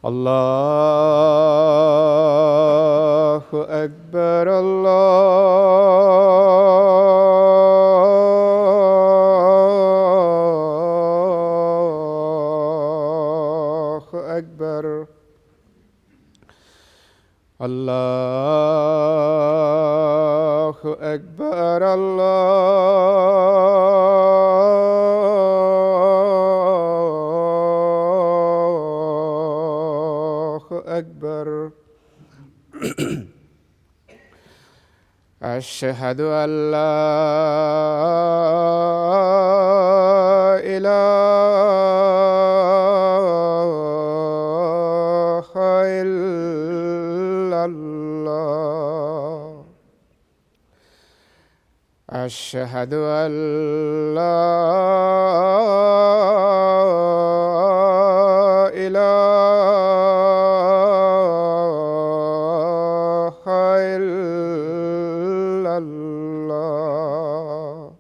الله أكبر الله أكبر الله أكبر الله أكبر أشهد أن لا إله إلا الله أشهد أن لا إله إلا الله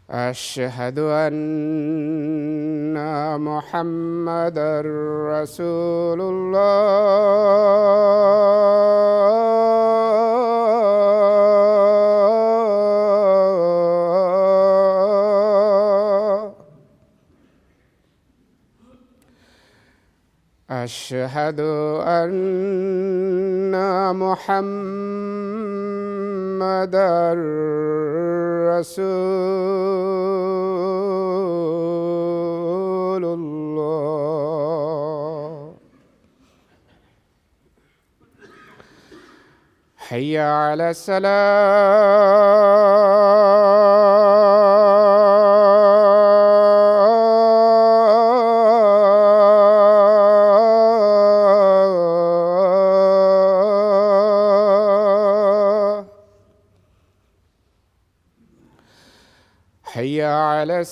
أشهد أن محمدًا رسول الله أشهد أن محمدًا رسول الله حي على الصلاة حي على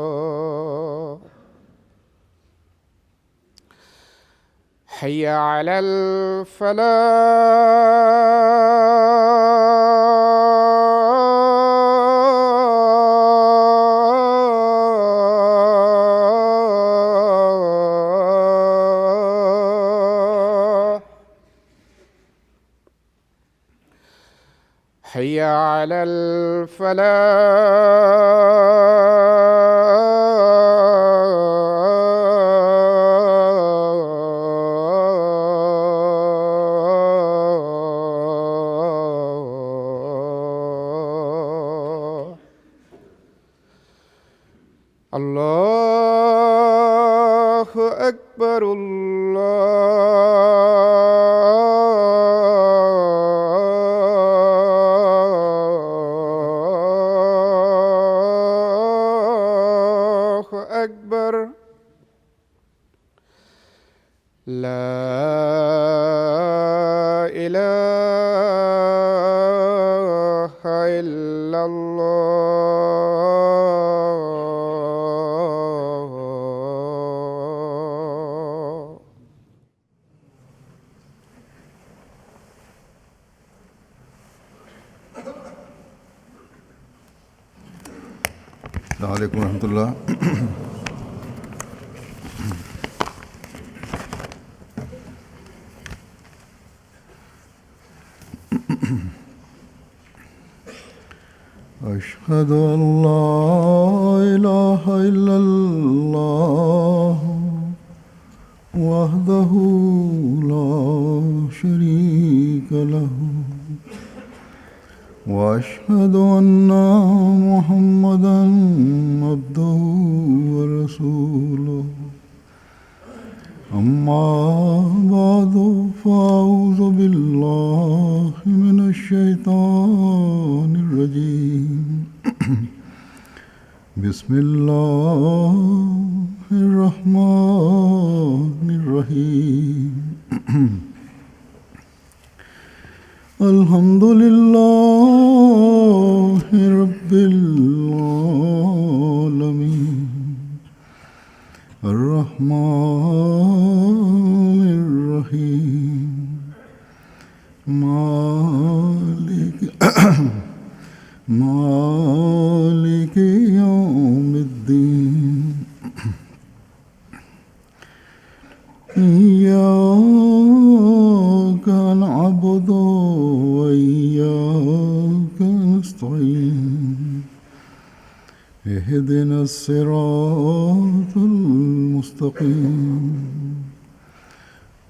الصلاة حي على الفلاح حي على الفلاح الله أكبر الله أكبر لا إله إلا الله السلام عليكم ورحمة الله. أشهد أن لا إله إلا الله وحده لا شريك له وأشهد أن محمدًا عبده ورسوله أما بعد فأعوذ بالله من الشيطان الرجيم بسم الله الرحمن الرحيم الحمد لله رب العالمين الرحمن الرحيم مالك يوم الدين إياك نعبد وإياك نستعين اهدنا الصراط المستقيم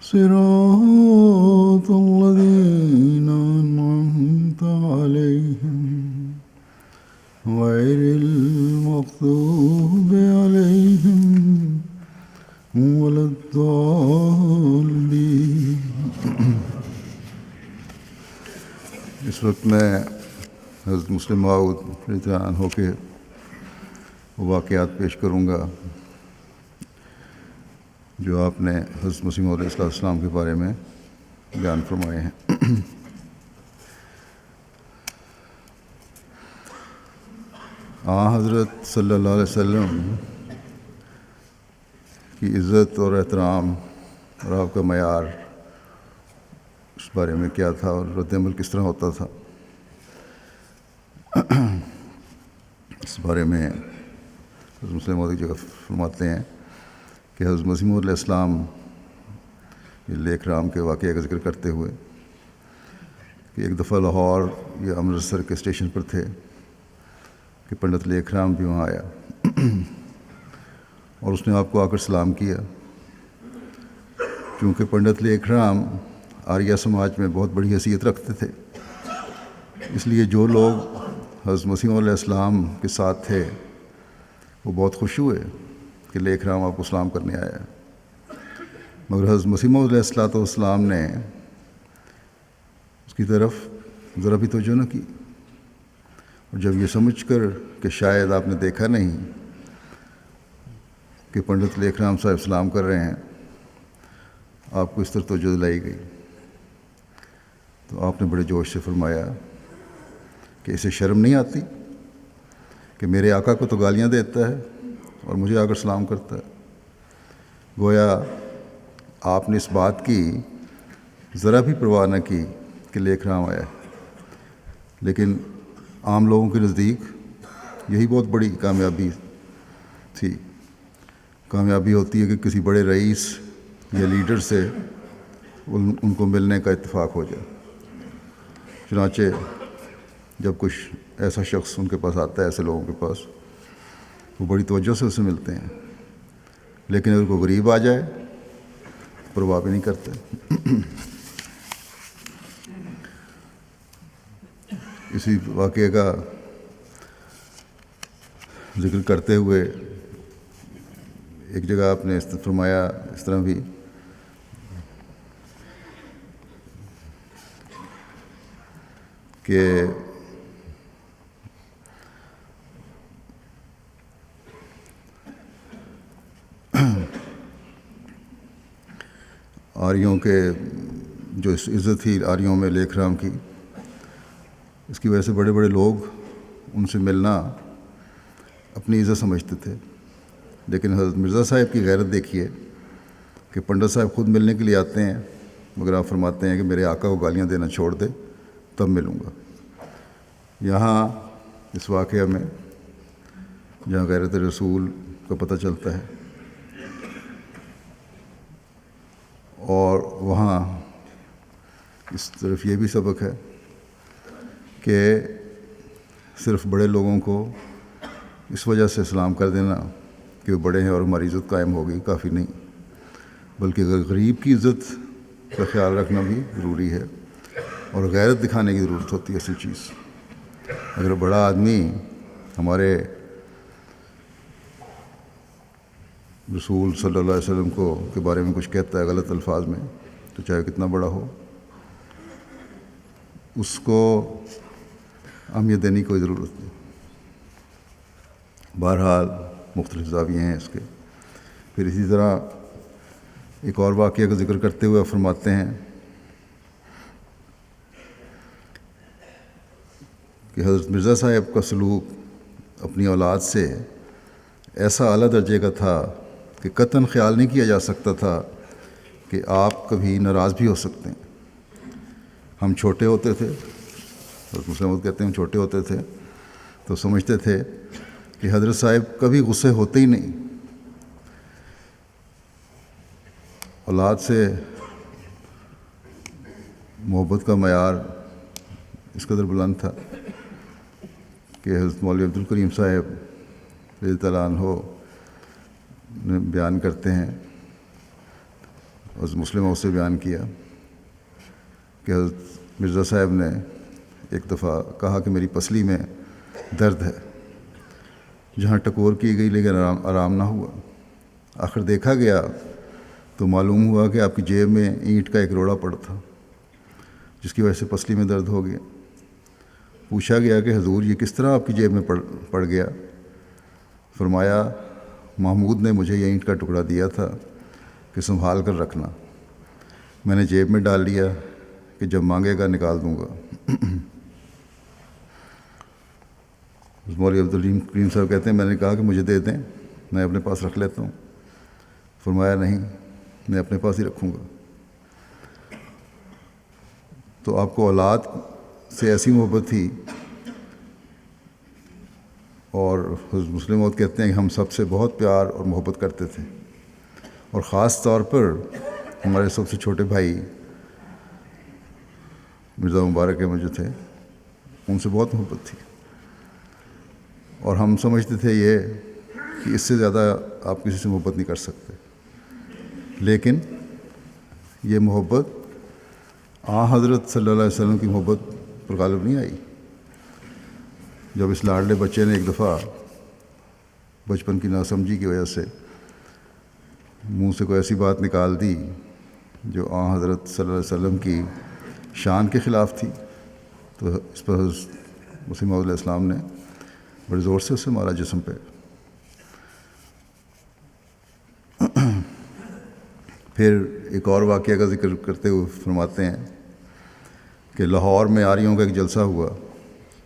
صراط الذين أنعمت عليهم غير المغضوب عليهم ولا الضالين. اس وقت میں حضرت مسلم موعود رضی اللہ عنہ کے واقعات پیش کروں گا جو آپ نے حضرت مسیح موعود علیہ السلام کے بارے میں بیان فرمائے ہیں. حضرت صلی اللہ علیہ وسلم کی عزت اور احترام اور آپ کا معیار اس بارے میں کیا تھا اور رد عمل کس طرح ہوتا تھا، اس بارے میں حضرت مسلم موعود کی جگہ فرماتے ہیں کہ حضرت مسیح موعود علیہ السلام لیک رام کے واقعے کا ذکر کرتے ہوئے کہ ایک دفعہ لاہور یا امرتسر کے اسٹیشن پر تھے کہ پنڈت لیک رام بھی وہاں آیا اور اس نے آپ کو آ کر سلام کیا. چونکہ پنڈت لیک رام آریہ سماج میں بہت بڑی حیثیت رکھتے تھے، اس لیے جو لوگ حضرت مسیح موعود علیہ السلام کے ساتھ تھے وہ بہت خوش ہوئے کہ لیک رام آپ کو سلام کرنے آیا. مگر حضرت مسیح موعود علیہ السلام نے اس کی طرف ذرا بھی توجہ نہ کی، اور جب یہ سمجھ کر کہ شاید آپ نے دیکھا نہیں کہ پنڈت لیک رام صاحب سلام کر رہے ہیں، آپ کو اس طرح توجہ دلائی گئی تو آپ نے بڑے جوش سے فرمایا کہ اسے شرم نہیں آتی کہ میرے آقا کو تو گالیاں دیتا ہے اور مجھے آ کر سلام کرتا ہے. گویا آپ نے اس بات کی ذرا بھی پرواہ نہ کی کہ لیک رام آیا، لیکن عام لوگوں کے نزدیک یہی بہت بڑی کامیابی تھی. کامیابی ہوتی ہے کہ کسی بڑے رئیس یا لیڈر سے ان کو ملنے کا اتفاق ہو جائے. چنانچہ جب کچھ ایسا شخص ان کے پاس آتا ہے، ایسے لوگوں کے پاس، وہ بڑی توجہ سے اسے ملتے ہیں، لیکن اگر کوئی غریب آ جائے تو پرواہ بھی نہیں کرتے. اسی واقعے کا ذکر کرتے ہوئے ایک جگہ آپ نے فرمایا اس طرح بھی کہ آریوں کے جو عزت تھی آریوں میں لیک رام کی، اس کی وجہ سے بڑے بڑے لوگ ان سے ملنا اپنی عزت سمجھتے تھے. لیکن حضرت مرزا صاحب کی غیرت دیکھیے کہ پنڈت صاحب خود ملنے کے لیے آتے ہیں، مگر آپ فرماتے ہیں کہ میرے آقا کو گالیاں دینا چھوڑ دے تب ملوں گا. یہاں اس واقعہ میں جہاں غیرت رسول کا پتہ چلتا ہے، اور وہاں اس طرف یہ بھی سبق ہے کہ صرف بڑے لوگوں کو اس وجہ سے سلام کر دینا کہ وہ بڑے ہیں اور ہماری عزت قائم ہوگی کافی نہیں، بلکہ غریب کی عزت کا خیال رکھنا بھی ضروری ہے اور غیرت دکھانے کی ضرورت ہوتی ہے. اصل چیز اگر بڑا آدمی ہمارے رسول صلی اللہ علیہ وسلم کے بارے میں کچھ کہتا ہے غلط الفاظ میں، تو چاہے کتنا بڑا ہو اس کو اہمیت دینے کی کوئی ضرورت نہیں. بہرحال مختلف زاویے ہیں اس کے. پھر اسی طرح ایک اور واقعہ کا ذکر کرتے ہوئے فرماتے ہیں کہ حضرت مرزا صاحب کا سلوک اپنی اولاد سے ایسا اعلیٰ درجے کا تھا کہ قطعاً خیال نہیں کیا جا سکتا تھا کہ آپ کبھی ناراض بھی ہو سکتے ہیں. ہم چھوٹے ہوتے تھے، حضرت مسلم کہتے ہیں ہم چھوٹے ہوتے تھے تو سمجھتے تھے کہ حضرت صاحب کبھی غصے ہوتے ہی نہیں. اولاد سے محبت کا معیار اس قدر بلند تھا کہ حضرت مولوی عبد الکریم صاحب رضی اللہ عنہ نے بیان کرتے ہیں، حضرت مسلم سے بیان کیا کہ حضرت مرزا صاحب نے ایک دفعہ کہا کہ میری پسلی میں درد ہے، جہاں ٹکور کی گئی لیکن آرام نہ ہوا. آخر دیکھا گیا تو معلوم ہوا کہ آپ کی جیب میں اینٹ کا ایک روڑا پڑا تھا، جس کی وجہ سے پسلی میں درد ہو گیا. پوچھا گیا کہ حضور یہ کس طرح آپ کی جیب میں پڑ گیا؟ فرمایا محمود نے مجھے یہ اینٹ کا ٹکڑا دیا تھا کہ سنبھال کر رکھنا، میں نے جیب میں ڈال لیا کہ جب مانگے گا نکال دوں گا. مولوی عبد الکریم صاحب کہتے ہیں میں نے کہا کہ مجھے دے دیں، میں اپنے پاس رکھ لیتا ہوں. فرمایا نہیں، میں اپنے پاس ہی رکھوں گا. تو آپ کو اولاد سے ایسی محبت تھی. اور حضرت مسلم موعود کہتے ہیں کہ ہم سب سے بہت پیار اور محبت کرتے تھے، اور خاص طور پر ہمارے سب سے چھوٹے بھائی مرزا مبارک احمد جو تھے ان سے بہت محبت تھی. اور ہم سمجھتے تھے یہ کہ اس سے زیادہ آپ کسی سے محبت نہیں کر سکتے. لیکن یہ محبت حضرت صلی اللہ علیہ وسلم کی محبت پر غالب نہیں آئی. جب اس لاڈلے بچے نے ایک دفعہ بچپن کی ناسمجھی کی وجہ سے منہ سے کوئی ایسی بات نکال دی جو حضرت صلی اللہ علیہ وسلم کی شان کے خلاف تھی، تو اس پر حضرت مسیح موعود علیہ السلام نے بڑے زور سے اسے مارا جسم پہ. پھر ایک اور واقعہ کا ذکر کرتے ہوئے فرماتے ہیں کہ لاہور میں آریوں کا ایک جلسہ ہوا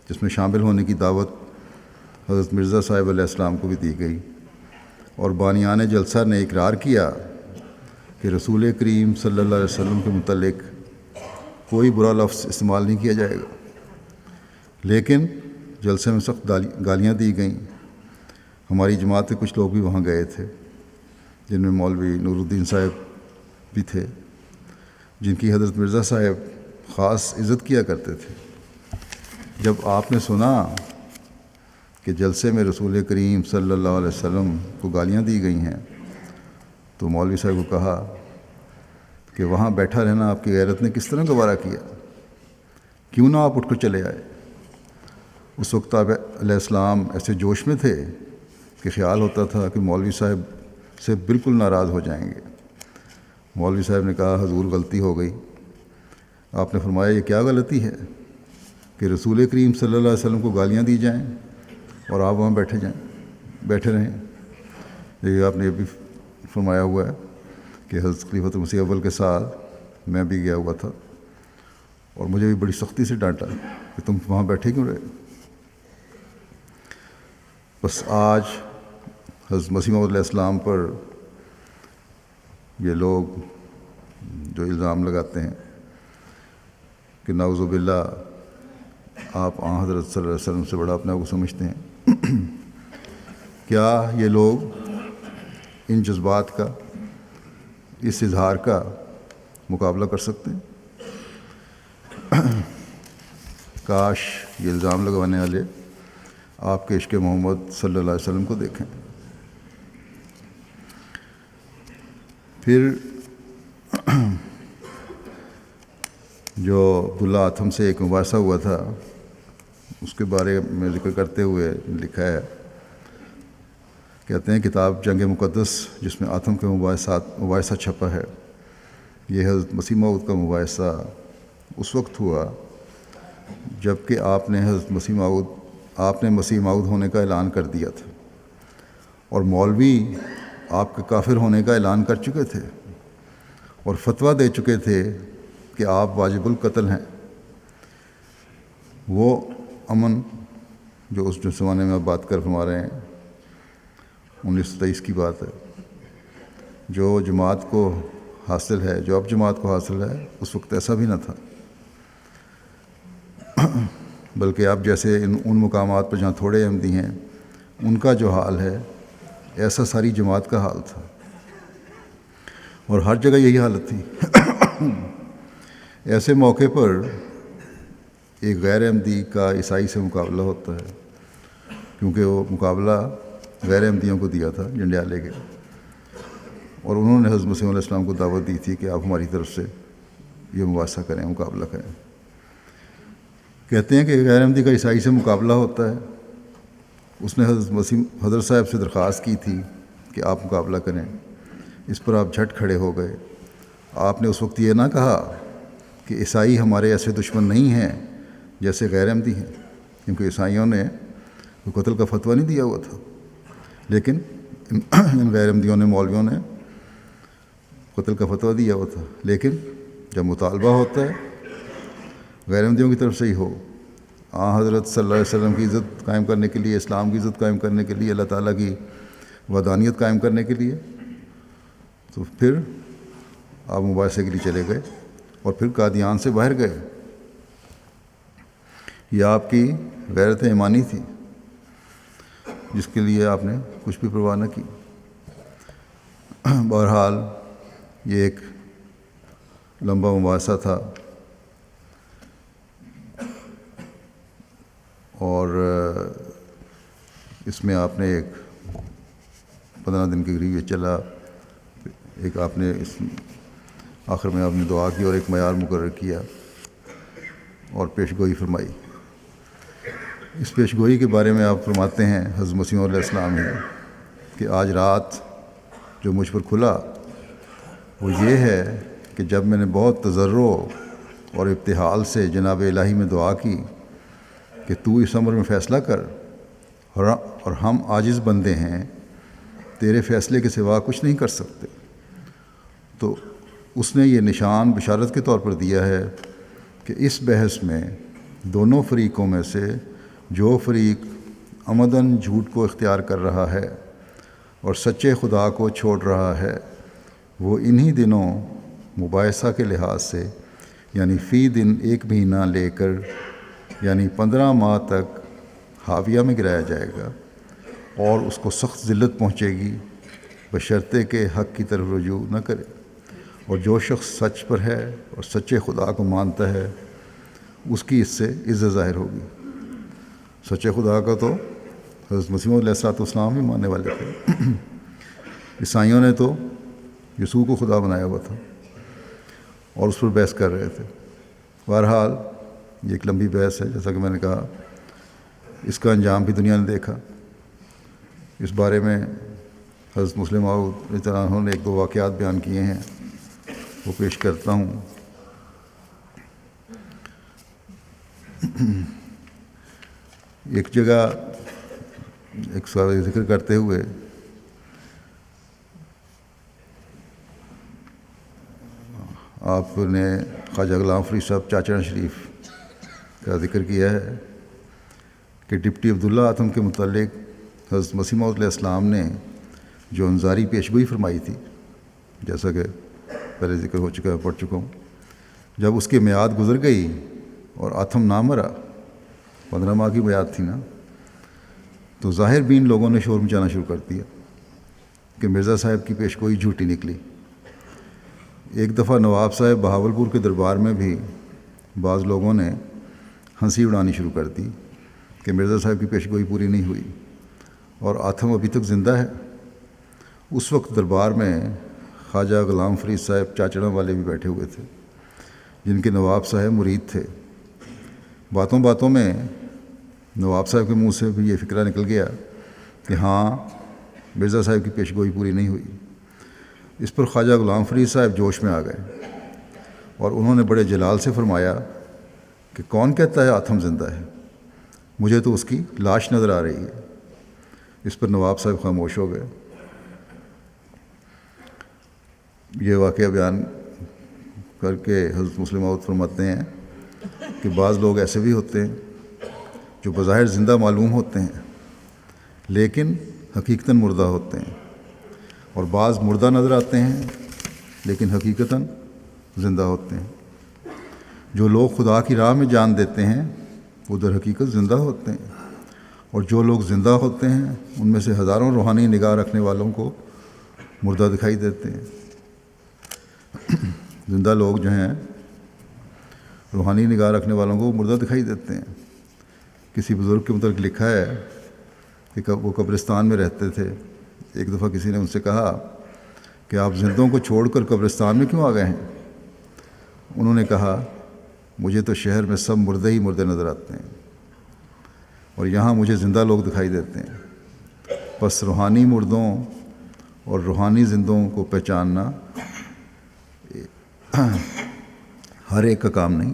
جس میں شامل ہونے کی دعوت حضرت مرزا صاحب علیہ السلام کو بھی دی گئی، اور بانیان جلسہ نے اقرار کیا کہ رسول کریم صلی اللہ علیہ وسلم کے متعلق کوئی برا لفظ استعمال نہیں کیا جائے گا. لیکن جلسے میں سخت گالیاں دی گئیں. ہماری جماعت کے کچھ لوگ بھی وہاں گئے تھے، جن میں مولوی نور الدین صاحب بھی تھے، جن کی حضرت مرزا صاحب خاص عزت کیا کرتے تھے. جب آپ نے سنا کہ جلسے میں رسول کریم صلی اللہ علیہ وسلم کو گالیاں دی گئی ہیں تو مولوی صاحب کو کہا کہ وہاں بیٹھا رہنا آپ کی غیرت نے کس طرح گوارا کیا، کیوں نہ آپ اٹھ کر چلے آئے. اس وقت آپ علیہ السلام ایسے جوش میں تھے کہ خیال ہوتا تھا کہ مولوی صاحب سے بالکل ناراض ہو جائیں گے. مولوی صاحب نے کہا حضور غلطی ہو گئی. آپ نے فرمایا یہ کیا غلطی ہے کہ رسول کریم صلی اللہ علیہ وسلم کو گالیاں دی جائیں اور آپ وہاں بیٹھے رہیں. یہ آپ نے یہ بھی فرمایا ہوا ہے کہ حضرت خلیفۃ مسیح اول کے ساتھ میں بھی گیا ہوا تھا اور مجھے بھی بڑی سختی سے ڈانٹا کہ تم وہاں بیٹھے کیوں رہے. بس آج حضرت مسیح موعود علیہ السلام پر یہ لوگ جو الزام لگاتے ہیں کہ نعوذ باللہ آپ حضرت صلی اللہ علیہ وسلم سے بڑا اپنے آپ کو سمجھتے ہیں، کیا یہ لوگ ان جذبات کا، اس اظہار کا مقابلہ کر سکتے ہیں؟ کاش یہ الزام لگوانے والے آپ کے عشق محمد صلی اللہ علیہ وسلم کو دیکھیں. پھر جو عبداللہ آتھم سے ایک مباحثہ ہوا تھا اس کے بارے میں ذکر کرتے ہوئے لکھا ہے، کہتے ہیں کتاب جنگ مقدس جس میں آتھم کے مباحثہ چھپا ہے، یہ حضرت مسیح موعود کا مباحثہ اس وقت ہوا جب کہ آپ نے مسیح موعود ہونے کا اعلان کر دیا تھا، اور مولوی آپ کے کافر ہونے کا اعلان کر چکے تھے اور فتویٰ دے چکے تھے کہ آپ واجب القتل ہیں. وہ امن جو اس زمانے میں آپ بات کر فرما رہے ہیں 1923 کی بات ہے، جو جماعت کو حاصل ہے، جو اب جماعت کو حاصل ہے، اس وقت ایسا بھی نہ تھا، بلکہ اب جیسے ان مقامات پر جہاں تھوڑے احمدی ہیں ان کا جو حال ہے ایسا ساری جماعت کا حال تھا، اور ہر جگہ یہی حالت تھی۔ ایسے موقع پر ایک غیر احمدی کا عیسائی سے مقابلہ ہوتا ہے، کیونکہ وہ مقابلہ غیر احمدیوں کو دیا تھا جنڈیالے کے، اور انہوں نے حضرت مسیح علیہ السلام کو دعوت دی تھی کہ آپ ہماری طرف سے یہ مباحثہ کریں، مقابلہ کریں۔ کہتے ہیں کہ غیر احمدی کا عیسائی سے مقابلہ ہوتا ہے، اس نے حضرت صاحب سے درخواست کی تھی کہ آپ مقابلہ کریں، اس پر آپ جھٹ کھڑے ہو گئے۔ آپ نے اس وقت یہ نہ کہا کہ عیسائی ہمارے ایسے دشمن نہیں ہیں جیسے غیر احمدی ہیں، کیونکہ عیسائیوں نے قتل کا فتویٰ نہیں دیا ہوا تھا، لیکن ان غیر احمدیوں نے، مولویوں نے قتل کا فتویٰ دیا ہوا تھا۔ لیکن جب مطالبہ ہوتا ہے غیر احمدیوں کی طرف سے ہی ہو، حضرت صلی اللہ علیہ وسلم کی عزت قائم کرنے کے لیے، اسلام کی عزت قائم کرنے کے لیے، اللہ تعالیٰ کی وحدانیت قائم کرنے کے لیے، تو پھر آپ مباحثے کے لیے چلے گئے اور پھر قادیان سے باہر گئے۔ یہ آپ کی غیرت ایمانی تھی جس کے لیے آپ نے کچھ بھی پرواہ نہ کی۔ بہرحال یہ ایک لمبا مباحثہ تھا، اور اس میں آپ نے ایک 15 دن کے قریب یہ چلا۔ ایک آپ نے اس آخر میں آپ نے دعا کی اور ایک معیار مقرر کیا اور پیش گوئی فرمائی۔ اس پیش گوئی کے بارے میں آپ فرماتے ہیں حضرت مسیح علیہ السلام ہے کہ آج رات جو مجھ پر کھلا وہ یہ ہے کہ جب میں نے بہت تضرع اور ابتحال سے جناب الہی میں دعا کی کہ تو اس امر میں فیصلہ کر، اور ہم عاجز بندے ہیں، تیرے فیصلے کے سوا کچھ نہیں کر سکتے، تو اس نے یہ نشان بشارت کے طور پر دیا ہے کہ اس بحث میں دونوں فریقوں میں سے جو فریق عمداً جھوٹ کو اختیار کر رہا ہے اور سچے خدا کو چھوڑ رہا ہے، وہ انہی دنوں مباحثہ کے لحاظ سے یعنی فی دن 1 مہینہ لے کر یعنی 15 ماہ تک حاویہ میں گرایا جائے گا، اور اس کو سخت ذلت پہنچے گی بشرطے کہ حق کی طرف رجوع نہ کرے، اور جو شخص سچ پر ہے اور سچے خدا کو مانتا ہے اس کی اس سے عزت ظاہر ہوگی۔ سچے خدا کا تو حضرت مسیح علیہ السلام بھی ماننے والے تھے، عیسائیوں نے تو یسوع کو خدا بنایا ہوا تھا اور اس پر بحث کر رہے تھے۔ بہرحال یہ ایک لمبی بحث ہے، جیسا کہ میں نے کہا، اس کا انجام بھی دنیا نے دیکھا۔ اس بارے میں حضرت مسلم موعود رضی اللہ عنہ نے 1-2 واقعات بیان کیے ہیں، وہ پیش کرتا ہوں۔ ایک جگہ ایک سوال ذکر کرتے ہوئے آپ نے خواجہ غلام فرید صاحب چاچڑا شریف کا ذکر کیا ہے کہ ڈپٹی عبداللہ آتم کے متعلق حضرت مسیح موعود علیہ السلام نے جو انظاری پیشگوئی فرمائی تھی، جیسا کہ پہلے ذکر ہو چکا ہے، پڑھ چکا ہوں، جب اس کی میعاد گزر گئی اور آتم نہ مرا، 15 ماہ کی میعاد تھی نا، تو ظاہر بین لوگوں نے شور مچانا شروع کر دیا کہ مرزا صاحب کی پیشگوئی جھوٹی نکلی۔ ایک دفعہ نواب صاحب بہاولپور کے دربار میں بھی بعض لوگوں نے ہنسی اڑانی شروع کر دی کہ مرزا صاحب کی پیشگوئی پوری نہیں ہوئی اور آتم ابھی تک زندہ ہے۔ اس وقت دربار میں خواجہ غلام فرید صاحب چاچڑا والے بھی بیٹھے ہوئے تھے، جن کے نواب صاحب مرید تھے۔ باتوں باتوں میں نواب صاحب کے منہ سے بھی یہ فکرہ نکل گیا کہ ہاں مرزا صاحب کی پیشگوئی پوری نہیں ہوئی۔ اس پر خواجہ غلام فرید صاحب جوش میں آ گئے اور انہوں نے بڑے جلال سے فرمایا کہ کون کہتا ہے آتم زندہ ہے؟ مجھے تو اس کی لاش نظر آ رہی ہے۔ اس پر نواب صاحب خاموش ہو گئے۔ یہ واقعہ بیان کر کے حضرت مسلم موعود فرماتے ہیں کہ بعض لوگ ایسے بھی ہوتے ہیں جو بظاہر زندہ معلوم ہوتے ہیں لیکن حقیقتاً مردہ ہوتے ہیں، اور بعض مردہ نظر آتے ہیں لیکن حقیقتاً زندہ ہوتے ہیں۔ جو لوگ خدا کی راہ میں جان دیتے ہیں وہ در حقیقت زندہ ہوتے ہیں، اور جو لوگ زندہ ہوتے ہیں ان میں سے ہزاروں روحانی نگاہ رکھنے والوں کو مردہ دکھائی دیتے ہیں۔ زندہ لوگ جو ہیں روحانی نگاہ رکھنے والوں کو مردہ دکھائی دیتے ہیں۔ کسی بزرگ کے متعلق لکھا ہے کہ وہ قبرستان میں رہتے تھے۔ ایک دفعہ کسی نے ان سے کہا کہ آپ زندوں کو چھوڑ کر قبرستان میں کیوں آ گئے ہیں؟ انہوں نے کہا مجھے تو شہر میں سب مردے ہی مردے نظر آتے ہیں اور یہاں مجھے زندہ لوگ دکھائی دیتے ہیں۔ بس روحانی مردوں اور روحانی زندوں کو پہچاننا ہر ایک کا کام نہیں،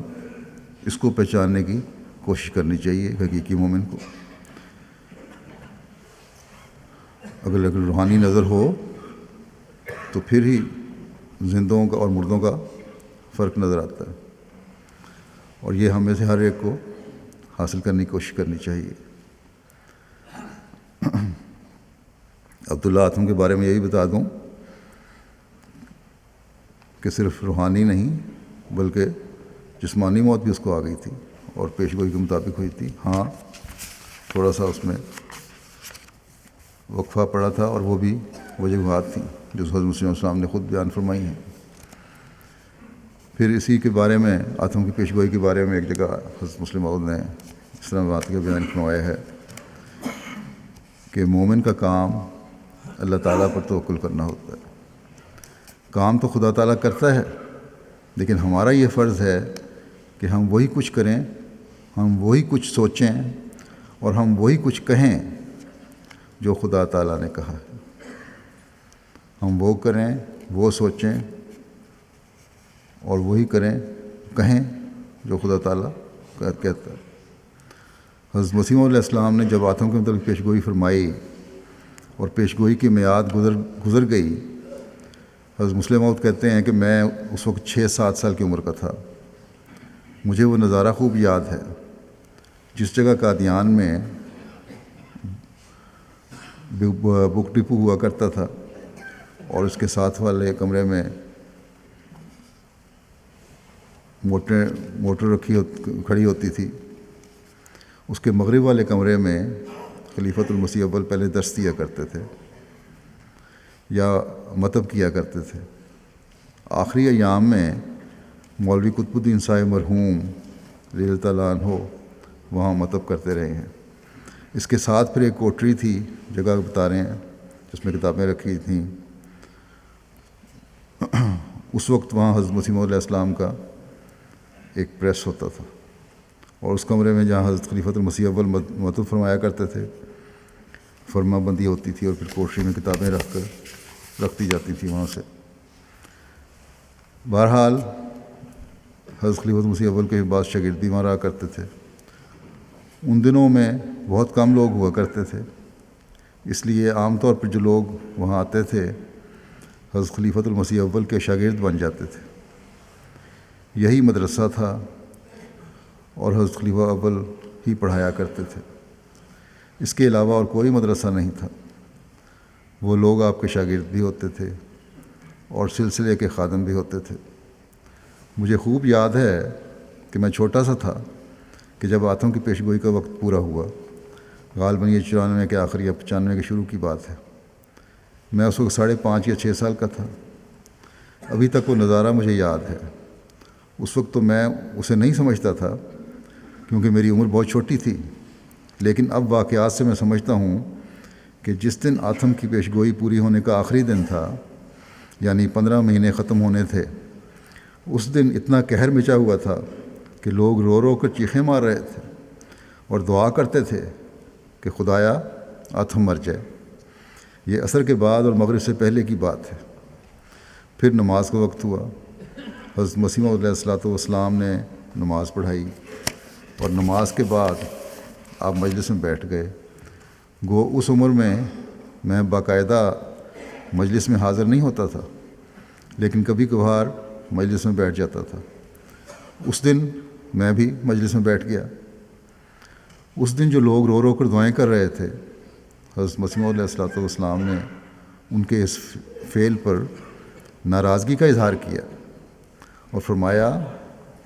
اس کو پہچاننے کی کوشش کرنی چاہیے حقیقی مومن کو۔ اگر روحانی نظر ہو تو پھر ہی زندوں کا اور مردوں کا فرق نظر آتا ہے، اور یہ ہم میں سے ہر ایک کو حاصل کرنے کی کوشش کرنی چاہیے۔ عبداللہ آتم کے بارے میں یہی بتا دوں کہ صرف روحانی نہیں بلکہ جسمانی موت بھی اس کو آ گئی تھی اور پیشگوئی کے مطابق ہوئی تھی۔ ہاں تھوڑا سا اس میں وقفہ پڑا تھا، اور وہ بھی وجوہات تھیں جو حضرت مسیح علیہ السلام نے خود بیان فرمائی ہیں۔ پھر اسی کے بارے میں آتم کی پیشگوئی کے بارے میں ایک جگہ حضرت مسلم موعود نے اس طرح بات کا بیان فرمایا ہے کہ مومن کا کام اللہ تعالیٰ پر توکل کرنا ہوتا ہے۔ کام تو خدا تعالیٰ کرتا ہے، لیکن ہمارا یہ فرض ہے کہ ہم وہی کچھ کریں، ہم وہی کچھ سوچیں اور ہم وہی کچھ کہیں جو خدا تعالیٰ نے کہا ہے۔ ہم وہ کریں، وہ سوچیں اور وہی کریں، کہیں جو خدا تعالیٰ کہتا ہے۔ حضرت مسیح علیہ السلام نے جب آتم کے متعلق پیشگوئی فرمائی اور پیشگوئی کی میعاد گزر گئی، حضرت مسلم موعود کہتے ہیں کہ میں اس وقت 6-7 سال کی عمر کا تھا۔ مجھے وہ نظارہ خوب یاد ہے، جس جگہ قادیان میں بک ڈپو ہوا کرتا تھا اور اس کے ساتھ والے کمرے میں موٹر کھڑی ہوتی تھی۔ اس کے مغرب والے کمرے میں خلیفۃ المسیح اول پہلے درس دیا کرتے تھے یا مطب کیا کرتے تھے۔ آخری ایام میں مولوی قطب الدین صاحب مرحوم رضی اللہ تعالیٰ عنہ وہاں مطب کرتے رہے ہیں۔ اس کے ساتھ پھر ایک کوٹری تھی، جگہ بتا رہے ہیں، جس میں کتابیں رکھی تھیں۔ اس وقت وہاں حضرت مسیح علیہ السلام کا ایک پریس ہوتا تھا، اور اس کمرے میں جہاں حضرت خلیفۃ المسیح اول مطب فرمایا کرتے تھے، فرما بندی ہوتی تھی اور پھر کوٹری میں کتابیں رکھتی جاتی تھی وہاں سے۔ بہرحال حضرت خلیفۃ المسیح اول کے بعض شاگردی وہاں رہا کرتے تھے۔ ان دنوں میں بہت کم لوگ ہوا کرتے تھے، اس لیے عام طور پر جو لوگ وہاں آتے تھے حضرت خلیفۃ المسیح اول کے شاگرد بن جاتے تھے۔ یہی مدرسہ تھا اور حضرت خلیفہ اول ہی پڑھایا کرتے تھے۔ اس کے علاوہ اور کوئی مدرسہ نہیں تھا۔ وہ لوگ آپ کے شاگرد بھی ہوتے تھے اور سلسلے کے خادم بھی ہوتے تھے۔ مجھے خوب یاد ہے کہ میں چھوٹا سا تھا کہ جب آتم کی پیشگوئی کا وقت پورا ہوا، غالباً یہ 94 کے آخری یا 95 کے شروع کی بات ہے۔ میں اس وقت 5.5 یا 6 سال کا تھا۔ ابھی تک وہ نظارہ مجھے یاد ہے۔ اس وقت تو میں اسے نہیں سمجھتا تھا کیونکہ میری عمر بہت چھوٹی تھی، لیکن اب واقعات سے میں سمجھتا ہوں کہ جس دن آتم کی پیشگوئی پوری ہونے کا آخری دن تھا، یعنی 15 مہینے ختم ہونے تھے، اس دن اتنا قہر مچا ہوا تھا کہ لوگ رو رو کر چیخیں مار رہے تھے اور دعا کرتے تھے کہ خدایا آتم مر جائے۔ یہ عصر کے بعد اور مغرب سے پہلے کی بات ہے۔ پھر نماز کا وقت ہوا۔ حضرت مسیح علیہ السلام نے نماز پڑھائی اور نماز کے بعد آپ مجلس میں بیٹھ گئے۔ گو اس عمر میں باقاعدہ مجلس میں حاضر نہیں ہوتا تھا، لیکن کبھی کبھار مجلس میں بیٹھ جاتا تھا۔ اس دن میں بھی مجلس میں بیٹھ گیا۔ اس دن جو لوگ رو رو کر دعائیں کر رہے تھے، حضرت مسیح علیہ السلام نے ان کے اس فعل پر ناراضگی کا اظہار کیا اور فرمایا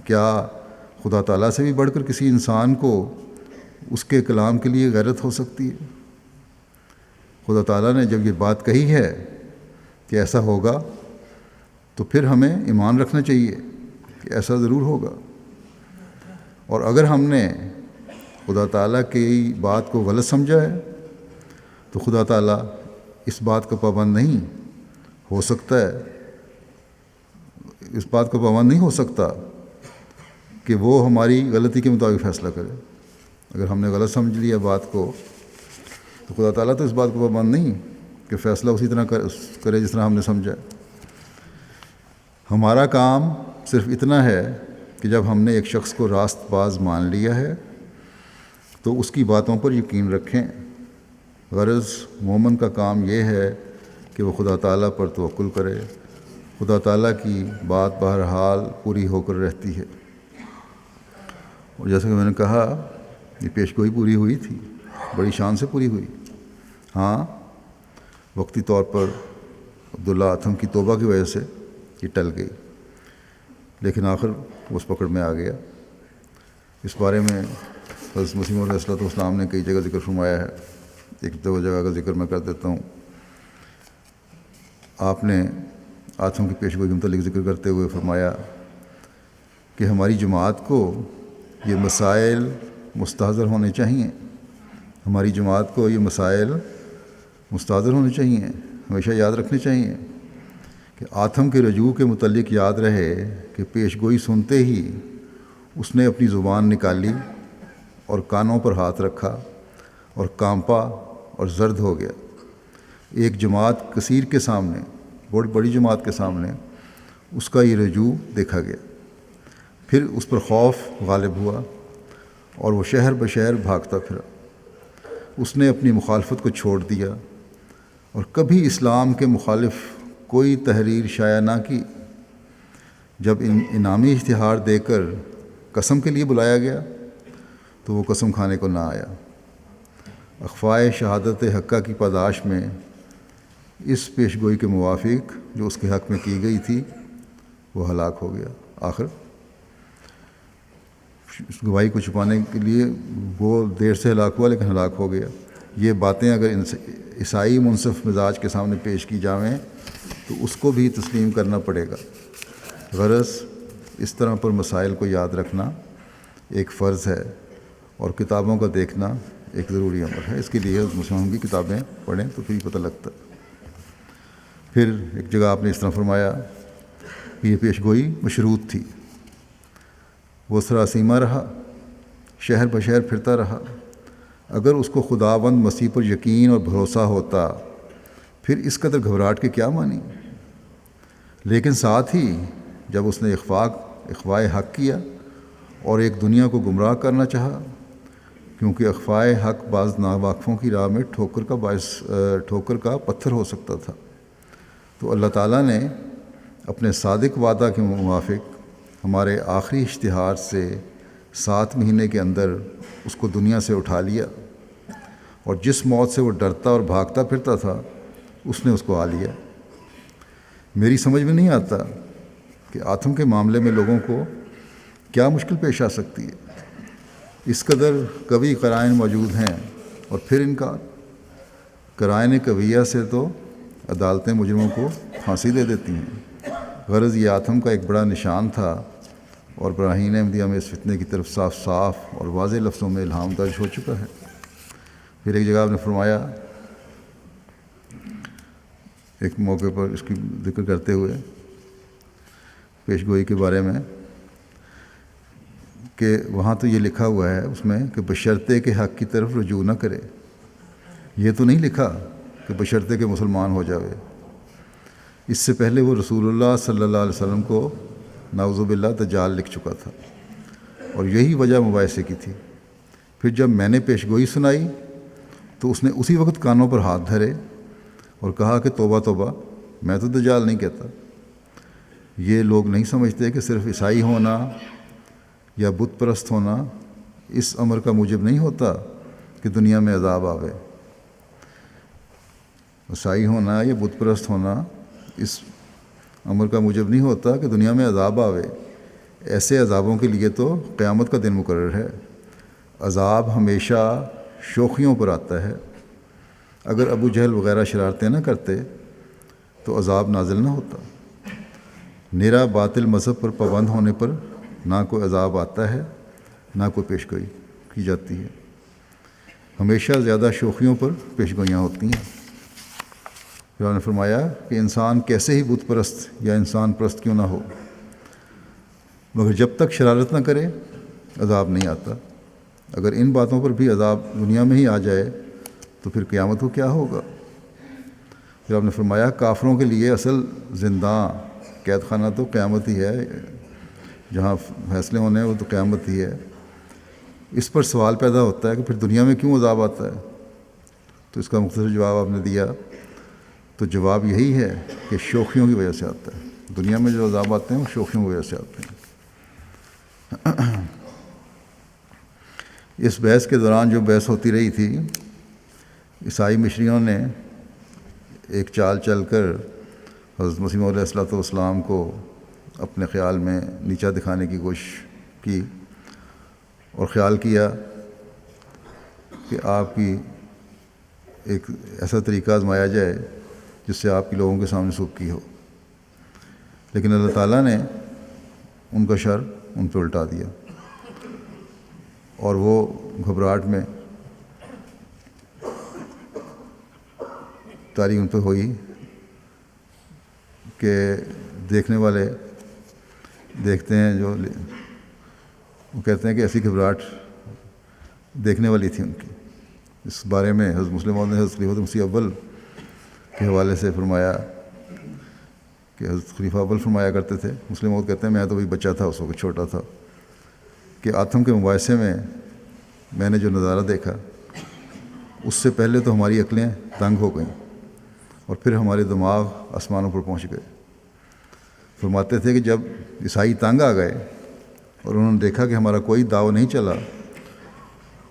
کیا خدا تعالیٰ سے بھی بڑھ کر کسی انسان کو اس کے کلام کے لیے غیرت ہو سکتی ہے؟ خدا تعالیٰ نے جب یہ بات کہی ہے کہ ایسا ہوگا تو پھر ہمیں ایمان رکھنا چاہیے کہ ایسا ضرور ہوگا، اور اگر ہم نے خدا تعالیٰ کی بات کو غلط سمجھا ہے تو خدا تعالیٰ اس بات کا پابند نہیں ہو سکتا ہے، اس بات کا پابند نہیں ہو سکتا کہ وہ ہماری غلطی کے مطابق فیصلہ کرے۔ اگر ہم نے غلط سمجھ لیا بات کو تو خدا تعالیٰ تو اس بات کو پابند نہیں کہ فیصلہ اسی طرح کرے جس طرح ہم نے سمجھا۔ ہمارا کام صرف اتنا ہے کہ جب ہم نے ایک شخص کو راست باز مان لیا ہے تو اس کی باتوں پر یقین رکھیں۔ غرض مومن کا کام یہ ہے کہ وہ خدا تعالیٰ پر توکل کرے۔ خدا تعالیٰ کی بات بہرحال پوری ہو کر رہتی ہے، اور جیسا کہ میں نے کہا یہ پیش گوئی پوری ہوئی تھی، بڑی شان سے پوری ہوئی۔ ہاں، وقتی طور پر عبداللہ اتھم کی توبہ کی وجہ سے یہ ٹل گئی، لیکن آخر اس پکڑ میں آ گیا۔ اس بارے میں حضرت مسیح موعود علیہ السلام نے کئی جگہ ذکر فرمایا ہے، ایک دو جگہ کا ذکر میں کر دیتا ہوں۔ آپ نے آتھم کی پیش گوئی کے متعلق ذکر کرتے ہوئے فرمایا کہ ہماری جماعت کو یہ مسائل مستحضر ہونے چاہیے، ہماری جماعت کو یہ مسائل مستحضر ہونے چاہیے، ہمیشہ یاد رکھنے چاہیے کہ آتھم کے رجوع کے متعلق یاد رہے کہ پیش گوئی سنتے ہی اس نے اپنی زبان نکالی اور کانوں پر ہاتھ رکھا اور کانپا اور زرد ہو گیا۔ ایک جماعت کثیر کے سامنے، بہت بڑی جماعت کے سامنے اس کا یہ رجوع دیکھا گیا، پھر اس پر خوف غالب ہوا اور وہ شہر بشہر بھاگتا پھرا۔ اس نے اپنی مخالفت کو چھوڑ دیا اور کبھی اسلام کے مخالف کوئی تحریر شائع نہ کی۔ جب انعامی اشتہار دے کر قسم کے لیے بلایا گیا تو وہ قسم کھانے کو نہ آیا۔ اخفائے شہادت حقہ کی پاداش میں اس پیش گوئی کے موافق جو اس کے حق میں کی گئی تھی وہ ہلاک ہو گیا۔ آخر اس گواہی کو چھپانے کے لیے وہ دیر سے ہلاک ہوا لیکن ہلاک ہو گیا۔ یہ باتیں اگر عیسائی منصف مزاج کے سامنے پیش کی جاویں تو اس کو بھی تسلیم کرنا پڑے گا۔ غرض اس طرح پر مسائل کو یاد رکھنا ایک فرض ہے اور کتابوں کا دیکھنا ایک ضروری عمل ہے۔ اس کے لیے مسلمانوں کی کتابیں پڑھیں تو پھر پتہ لگتا ہے۔ پھر ایک جگہ آپ نے اس طرح فرمایا کہ یہ پیش گوئی مشروط تھی، وہ سراسیمہ رہا، شہر بشہر پھرتا رہا۔ اگر اس کو خداوند مسیح پر یقین اور بھروسہ ہوتا پھر اس قدر گھبراہٹ کے کیا مانی؟ لیکن ساتھ ہی جب اس نے اخفائے حق کیا اور ایک دنیا کو گمراہ کرنا چاہا، کیونکہ اخفائے حق بعض ناواقفوں کی راہ میں ٹھوکر کا پتھر ہو سکتا تھا، تو اللہ تعالیٰ نے اپنے صادق وعدہ کے موافق ہمارے آخری اشتہار سے 7 مہینے کے اندر اس کو دنیا سے اٹھا لیا، اور جس موت سے وہ ڈرتا اور بھاگتا پھرتا تھا اس نے اس کو آ لیا۔ میری سمجھ میں نہیں آتا کہ آتم کے معاملے میں لوگوں کو کیا مشکل پیش آ سکتی ہے۔ اس قدر قوی قرائن موجود ہیں اور پھر انکار۔ قرائن قویہ سے تو عدالتیں مجرموں کو پھانسی دے دیتی ہیں۔ غرض یہ آتم کا ایک بڑا نشان تھا، اور براہین احمدیہ میں اس فتنے کی طرف صاف صاف اور واضح لفظوں میں الہام درج ہو چکا ہے۔ پھر ایک جگہ آپ نے فرمایا ایک موقع پر اس کی ذکر کرتے ہوئے پیش گوئی کے بارے میں کہ وہاں تو یہ لکھا ہوا ہے اس میں کہ بشرطے کے حق کی طرف رجوع نہ کرے، یہ تو نہیں لکھا کہ بشرطے کے مسلمان ہو جاوے۔ اس سے پہلے وہ رسول اللہ صلی اللہ علیہ وسلم کو نعوذ باللہ دجال لکھ چکا تھا، اور یہی وجہ مباحثے کی تھی۔ پھر جب میں نے پیش گوئی سنائی تو اس نے اسی وقت کانوں پر ہاتھ دھرے اور کہا کہ توبہ توبہ، میں تو دجال نہیں کہتا۔ یہ لوگ نہیں سمجھتے کہ صرف عیسائی ہونا یا بت پرست ہونا اس امر کا موجب نہیں ہوتا کہ دنیا میں عذاب آوے۔ عیسائی ہونا یا بت پرست ہونا اس امر کا موجب نہیں ہوتا کہ دنیا میں عذاب آوے، ایسے عذابوں کے لیے تو قیامت کا دن مقرر ہے۔ عذاب ہمیشہ شوخیوں پر آتا ہے۔ اگر ابو جہل وغیرہ شرارتیں نہ کرتے تو عذاب نازل نہ ہوتا۔ نیرا باطل مذہب پر پابند ہونے پر نہ کوئی عذاب آتا ہے، نہ کوئی پیشگوئی کی جاتی ہے۔ ہمیشہ زیادہ شوخیوں پر پیشگوئیاں ہوتی ہیں۔ پھر نے فرمایا کہ انسان کیسے ہی بت پرست یا انسان پرست کیوں نہ ہو، مگر جب تک شرارت نہ کرے عذاب نہیں آتا۔ اگر ان باتوں پر بھی عذاب دنیا میں ہی آ جائے تو پھر قیامت کو کیا ہوگا؟ پھر آپ نے فرمایا کافروں کے لیے اصل زنداں قید خانہ تو قیامت ہی ہے، جہاں فیصلے ہونے ہیں وہ تو قیامت ہی ہے۔ اس پر سوال پیدا ہوتا ہے کہ پھر دنیا میں کیوں عذاب آتا ہے؟ تو اس کا مختصر جواب آپ نے دیا، تو جواب یہی ہے کہ شوخیوں کی وجہ سے آتا ہے۔ دنیا میں جو عذاب آتے ہیں وہ شوخیوں کی وجہ سے آتے ہیں۔ اس بحث کے دوران جو بحث ہوتی رہی تھی، عیسائی مشریوں نے ایک چال چل کر حضرت مسیح موعود علیہ السلام کو اپنے خیال میں نیچا دکھانے کی کوشش کی، اور خیال کیا کہ آپ کی ایک ایسا طریقہ آزمایا جائے جس سے آپ کی لوگوں کے سامنے سبکی ہو۔ لیکن اللہ تعالیٰ نے ان کا شر ان پہ الٹا دیا، اور وہ گھبراہٹ میں تاری ان پہ ہوئی کہ دیکھنے والے دیکھتے ہیں، جو وہ کہتے ہیں کہ ایسی گھبراہٹ دیکھنے والی تھی ان کی۔ اس بارے میں حضرت مسلم موعود نے حضرت خلیفہ مسیح اول کے حوالے سے فرمایا کہ حضرت خلیفہ اول فرمایا کرتے تھے، مسلم موعود کہتے ہیں میں تو بھی بچہ تھا، اس وقت چھوٹا تھا، کہ آتم کے مباحثے میں نے جو نظارہ دیکھا اس سے پہلے تو ہماری عقلیں تنگ ہو گئیں اور پھر ہمارے دماغ آسمانوں پر پہنچ گئے۔ فرماتے تھے کہ جب عیسائی تنگ آ گئے اور انہوں نے دیکھا کہ ہمارا کوئی داؤ نہیں چلا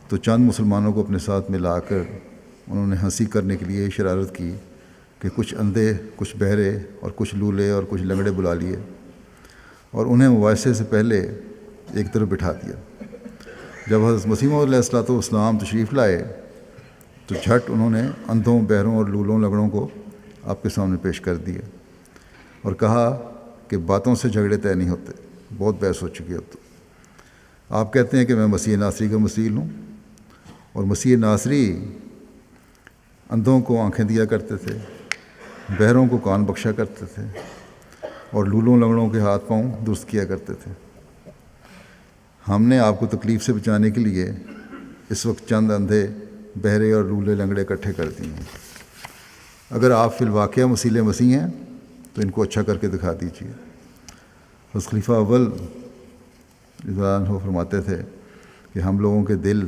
تو چند مسلمانوں کو اپنے ساتھ ملا کر انہوں نے ہنسی کرنے کے لیے شرارت کی کہ کچھ اندھے، کچھ بہرے اور کچھ لولے اور کچھ لنگڑے بلا لیے اور انہیں مباحثے سے پہلے ایک طرف بٹھا دیا۔ جب حضرت مسیح موعود علیہ السلام تشریف لائے تو جھٹ انہوں نے اندھوں، بہروں اور لولوں لنگڑوں کو آپ کے سامنے پیش کر دیے اور کہا کہ باتوں سے جھگڑے طے نہیں ہوتے، بہت بحث ہو چکی ہے اب تو۔ آپ کہتے ہیں کہ میں مسیح ناصری کا مسیل ہوں، اور مسیح ناصری اندھوں کو آنکھیں دیا کرتے تھے، بہروں کو کان بخشا کرتے تھے اور لولوں لنگڑوں کے ہاتھ پاؤں درست کیا کرتے تھے۔ ہم نے آپ کو تکلیف سے بچانے کے لیے اس وقت چند اندھے، بہرے اور لولے لنگڑے اکٹھے کر دیے ہیں۔ اگر آپ فی الواقعہ مسیح مسیح ہیں تو ان کو اچھا کر کے دکھا دیجیے۔ حضرت خلیفہ اول رضی اللہ عنہ فرماتے تھے کہ ہم لوگوں کے دل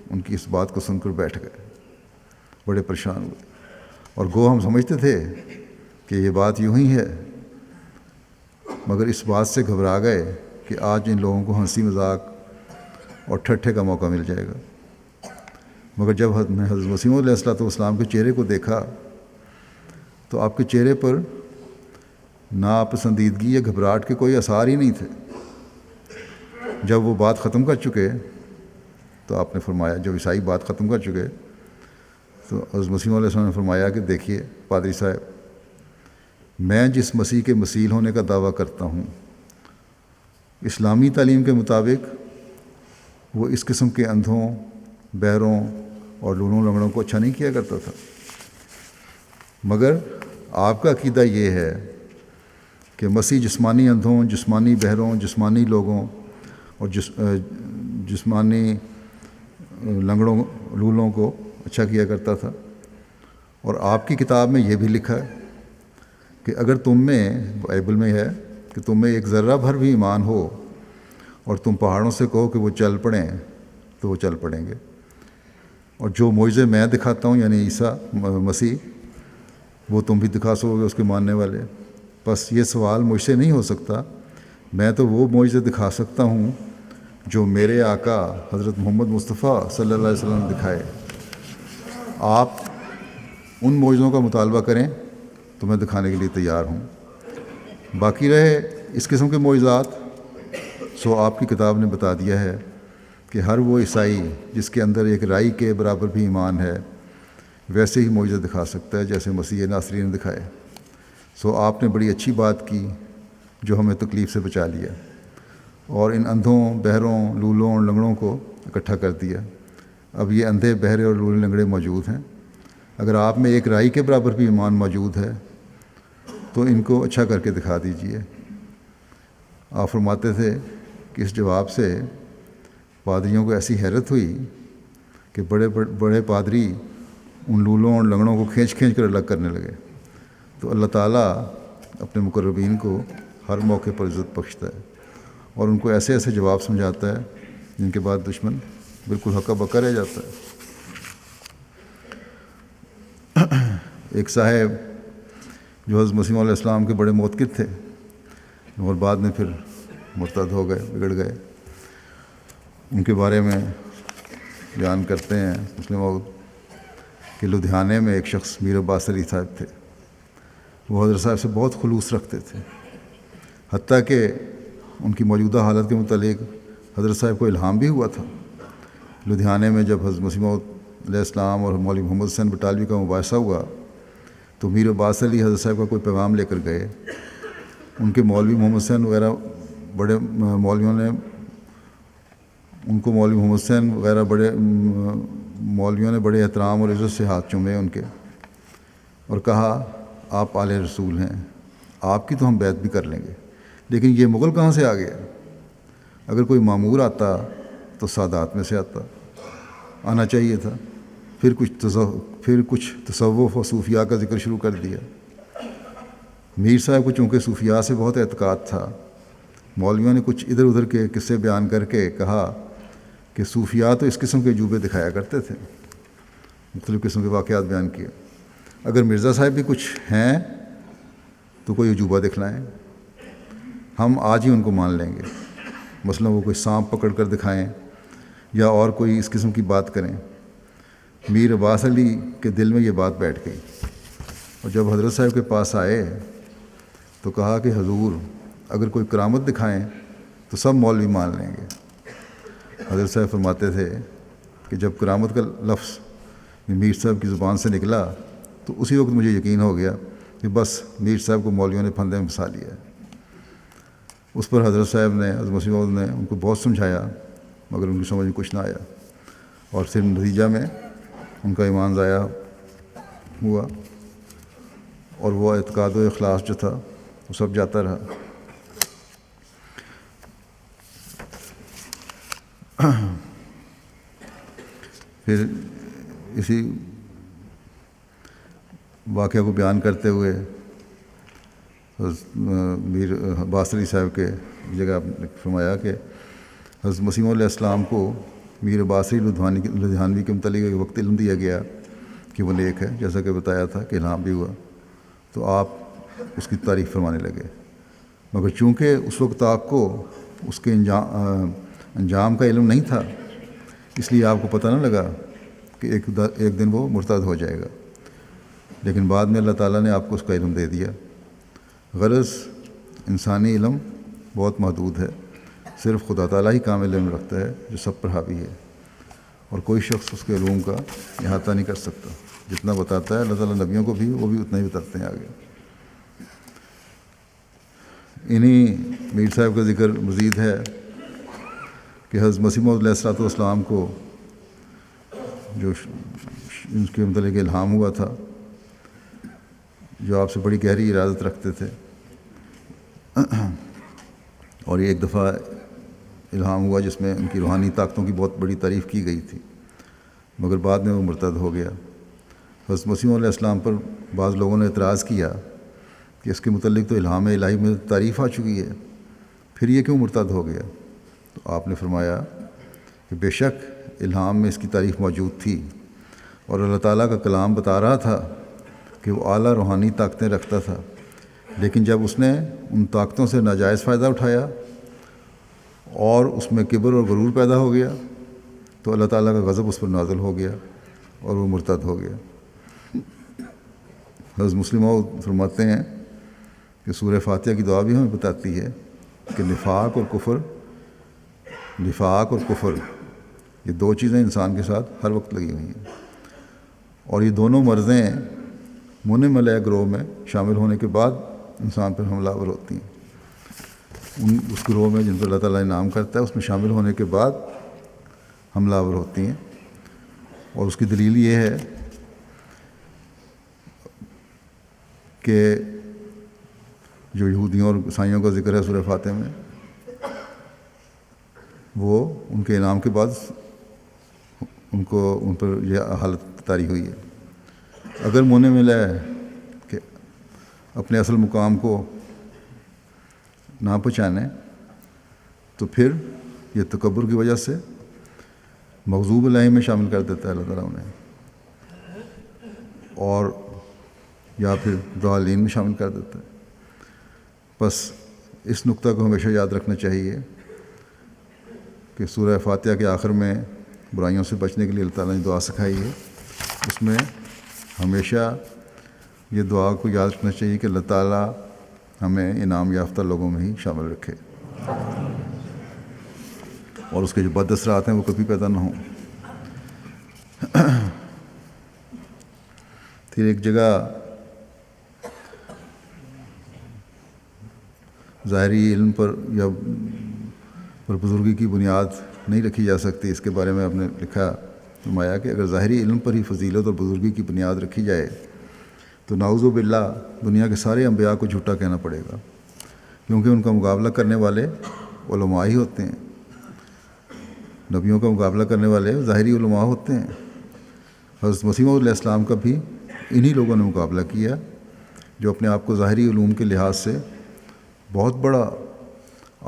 ان کی اس بات کو سن کر بیٹھ گئے، بڑے پریشان ہوئے، اور گو ہم سمجھتے تھے کہ یہ بات یوں ہی ہے، مگر اس بات سے گھبرا گئے کہ آج ان لوگوں کو ہنسی مذاق اور ٹھٹھے کا موقع مل جائے گا۔ مگر جب میں حضرت مسیح موعود علیہ السلام کے چہرے کو دیکھا تو آپ کے چہرے پر ناپسندیدگی یا گھبراہٹ کے کوئی آثار ہی نہیں تھے۔ جب وہ بات ختم کر چکے تو آپ نے فرمایا، جب عیسائی بات ختم کر چکے تو حضرت مسیح علیہ السلام نے فرمایا کہ دیکھیے پادری صاحب، میں جس مسیح کے مسیل ہونے کا دعویٰ کرتا ہوں، اسلامی تعلیم کے مطابق وہ اس قسم کے اندھوں، بہروں اور لولوں لنگڑوں کو اچھا نہیں کیا کرتا تھا، مگر آپ کا عقیدہ یہ ہے کہ مسیح جسمانی اندھوں، جسمانی بہروں، جسمانی لوگوں اور جسمانی لنگڑوں، لولوں کو اچھا کیا کرتا تھا۔ اور آپ کی کتاب میں یہ بھی لکھا ہے کہ اگر تم میں، بائبل میں ہے کہ تم میں ایک ذرہ بھر بھی ایمان ہو اور تم پہاڑوں سے کہو کہ وہ چل پڑیں تو وہ چل پڑیں گے، اور جو معجزے میں دکھاتا ہوں یعنی عیسیٰ مسیح، وہ تم بھی دکھا سکو گے اس کے ماننے والے۔ بس یہ سوال مجھ سے نہیں ہو سکتا، میں تو وہ معجزے دکھا سکتا ہوں جو میرے آقا حضرت محمد مصطفیٰ صلی اللہ علیہ وسلم نے دکھائے۔ آپ ان معجزوں کا مطالبہ کریں تو میں دکھانے کے لیے تیار ہوں۔ باقی رہے اس قسم کے معجزات، سو آپ کی کتاب نے بتا دیا ہے کہ ہر وہ عیسائی جس کے اندر ایک رائی کے برابر بھی ایمان ہے ویسے ہی معجزہ دکھا سکتا ہے جیسے مسیح ناصری نے دکھائے۔ سو آپ نے بڑی اچھی بات کی جو ہمیں تکلیف سے بچا لیا اور ان اندھوں، بہروں، لولوں اور لنگڑوں کو اکٹھا کر دیا۔ اب یہ اندھے، بہرے اور لولے لنگڑے موجود ہیں۔ اگر آپ میں ایک رائی کے برابر بھی ایمان موجود ہے تو ان کو اچھا کر کے دکھا دیجئے۔ آپ فرماتے تھے کہ اس جواب سے پادریوں کو ایسی حیرت ہوئی کہ بڑے پادری ان لولوں اور لنگڑوں کو کھینچ کر الگ کرنے لگے۔ تو اللہ تعالیٰ اپنے مقربین کو ہر موقع پر عزت بخشتا ہے اور ان کو ایسے ایسے جواب سمجھاتا ہے جن کے بعد دشمن بالکل ہکا بکا رہ جاتا ہے۔ ایک صاحب جو حضرت مسیح علیہ السلام کے بڑے موتقد تھے اور بعد میں پھر مرتد ہو گئے، بگڑ گئے، ان کے بارے میں بیان کرتے ہیں مسلم وقت کہ لدھیانے میں ایک شخص میر عباس علی صاحب تھے۔ وہ حضرت صاحب سے بہت خلوص رکھتے تھے، حتیٰ کہ ان کی موجودہ حالت کے متعلق حضرت صاحب کو الہام بھی ہوا تھا۔ لدھیانے میں جب حضرت مسیح علیہ السلام اور مولوی محمد حسین بٹالوی کا مباحثہ ہوا تو میر عباس علی حضرت صاحب کا کوئی پیغام لے کر گئے۔ ان کے مولوی محمد حسین وغیرہ بڑے مولویوں نے ان کو مولوی محمد حسین وغیرہ بڑے مولویوں نے بڑے احترام اور عزت سے ہاتھ چومے ان کے اور کہا آپ آل رسول ہیں، آپ کی تو ہم بیعت بھی کر لیں گے، لیکن یہ مغل کہاں سے آ گیا؟ اگر کوئی معمور آتا تو سادات میں سے آنا چاہیے تھا۔ پھر کچھ تصوف و صوفیاء کا ذکر شروع کر دیا۔ میر صاحب کو چونکہ صوفیاء سے بہت اعتقاد تھا، مولویوں نے کچھ ادھر ادھر کے قصے بیان کر کے کہا کہ صوفیاء تو اس قسم کے عجوبے دکھایا کرتے تھے، مختلف قسم کے واقعات بیان کیے۔ اگر مرزا صاحب بھی کچھ ہیں تو کوئی عجوبہ دکھلائیں، ہم آج ہی ان کو مان لیں گے۔ مثلا وہ کوئی سانپ پکڑ کر دکھائیں یا اور کوئی اس قسم کی بات کریں۔ میر عباس علی کے دل میں یہ بات بیٹھ گئی اور جب حضرت صاحب کے پاس آئے تو کہا کہ حضور اگر کوئی کرامت دکھائیں تو سب مولوی مان لیں گے۔ حضرت صاحب فرماتے تھے کہ جب کرامت کا لفظ میر صاحب کی زبان سے نکلا تو اسی وقت مجھے یقین ہو گیا کہ بس میر صاحب کو مولویوں نے پھندے میں پھنسا لیا ہے۔ اس پر حضرت صاحب نے حضرت مسیح موعود نے ان کو بہت سمجھایا مگر ان کی سمجھ میں کچھ نہ آیا اور پھر نتیجہ میں ان کا ایمان ضائع ہوا اور وہ اعتقاد و اخلاص جو تھا وہ سب جاتا رہا۔ پھر اسی واقعہ کو بیان کرتے ہوئے میر عباس علی صاحب کے جگہ آپ نے فرمایا کہ حضرت مسیح علیہ السلام کو میر عباس علی لدھیانوی کے متعلق ایک وقت علم دیا گیا کہ وہ نیک ہے، جیسا کہ بتایا تھا کہ الہام بھی ہوا، تو آپ اس کی تعریف فرمانے لگے۔ مگر چونکہ اس وقت آپ کو اس کے انجام کا علم نہیں تھا، اس لیے آپ کو پتہ نہ لگا کہ ایک دن وہ مرتد ہو جائے گا، لیکن بعد میں اللہ تعالیٰ نے آپ کو اس کا علم دے دیا۔ غرض انسانی علم بہت محدود ہے، صرف خدا تعالیٰ ہی کامل علم رکھتا ہے جو سب پر حاوی ہے، اور کوئی شخص اس کے علوم کا احاطہ نہیں کر سکتا۔ جتنا بتاتا ہے اللہ تعالیٰ نبیوں کو بھی، وہ بھی اتنا ہی بتاتے ہیں آگے۔ انہی میر صاحب کا ذکر مزید ہے کہ حضرت مسیح موعود علیہ السلام کو جو ان کے متعلق الہام ہوا تھا، جو آپ سے بڑی گہری ارادت رکھتے تھے، اور یہ ایک دفعہ الہام ہوا جس میں ان کی روحانی طاقتوں کی بہت بڑی تعریف کی گئی تھی، مگر بعد میں وہ مرتد ہو گیا۔ حضرت مسیح علیہ السلام پر بعض لوگوں نے اعتراض کیا کہ اس کے متعلق تو الہام الہی میں تعریف آ چکی ہے، پھر یہ کیوں مرتد ہو گیا؟ تو آپ نے فرمایا کہ بے شک الہام میں اس کی تعریف موجود تھی اور اللہ تعالیٰ کا کلام بتا رہا تھا کہ وہ اعلیٰ روحانی طاقتیں رکھتا تھا، لیکن جب اس نے ان طاقتوں سے ناجائز فائدہ اٹھایا اور اس میں کبر اور غرور پیدا ہو گیا تو اللہ تعالیٰ کا غضب اس پر نازل ہو گیا اور وہ مرتد ہو گیا۔ حضرت مسلم موعود فرماتے ہیں کہ سورہ فاتحہ کی دعا بھی ہمیں بتاتی ہے کہ نفاق اور کفر یہ دو چیزیں انسان کے ساتھ ہر وقت لگی ہوئی ہیں، اور یہ دونوں مرضیں منمل گروہ میں شامل ہونے کے بعد انسان پر حملہ آور ہوتی ہیں۔ اس گروہ میں جن پر اللہ تعالیٰ انعام کرتا ہے اس میں شامل ہونے کے بعد حملہ آور ہوتی ہیں، اور اس کی دلیل یہ ہے کہ جو یہودیوں اور عیسائیوں کا ذکر ہے سورہ فاتحہ میں، وہ ان کے انعام کے بعد ان پر یہ حالت طاری ہوئی ہے۔ اگر منہ ملا ہے کہ اپنے اصل مقام کو نہ پہچانے تو پھر یہ تکبر کی وجہ سے مغضوب علیہم میں شامل کر دیتا ہے اللہ تعالیٰ انہیں، اور یا پھر ضالین میں شامل کر دیتا ہے۔ بس اس نقطہ کو ہمیشہ یاد رکھنا چاہیے کہ سورہ فاتحہ کے آخر میں برائیوں سے بچنے کے لیے اللہ تعالیٰ نے دعا سکھائی ہے، اس میں ہمیشہ یہ دعا کو یاد رکھنا چاہیے کہ اللہ تعالیٰ ہمیں انعام یافتہ لوگوں میں ہی شامل رکھے، اور اس کے جو بد اثرات ہیں وہ کبھی پیدا نہ ہوں۔ پھر ایک جگہ ظاہری علم پر بزرگی کی بنیاد نہیں رکھی جا سکتی، اس کے بارے میں آپ نے لکھا فرمایا کہ اگر ظاہری علم پر ہی فضیلت اور بزرگی کی بنیاد رکھی جائے تو نعوذ باللہ دنیا کے سارے انبیاء کو جھوٹا کہنا پڑے گا، کیونکہ ان کا مقابلہ کرنے والے علماء ہی ہوتے ہیں۔ نبیوں کا مقابلہ کرنے والے ظاہری علماء ہوتے ہیں۔ حضرت مسیح علیہ السلام کا بھی انہی لوگوں نے مقابلہ کیا جو اپنے آپ کو ظاہری علوم کے لحاظ سے بہت بڑا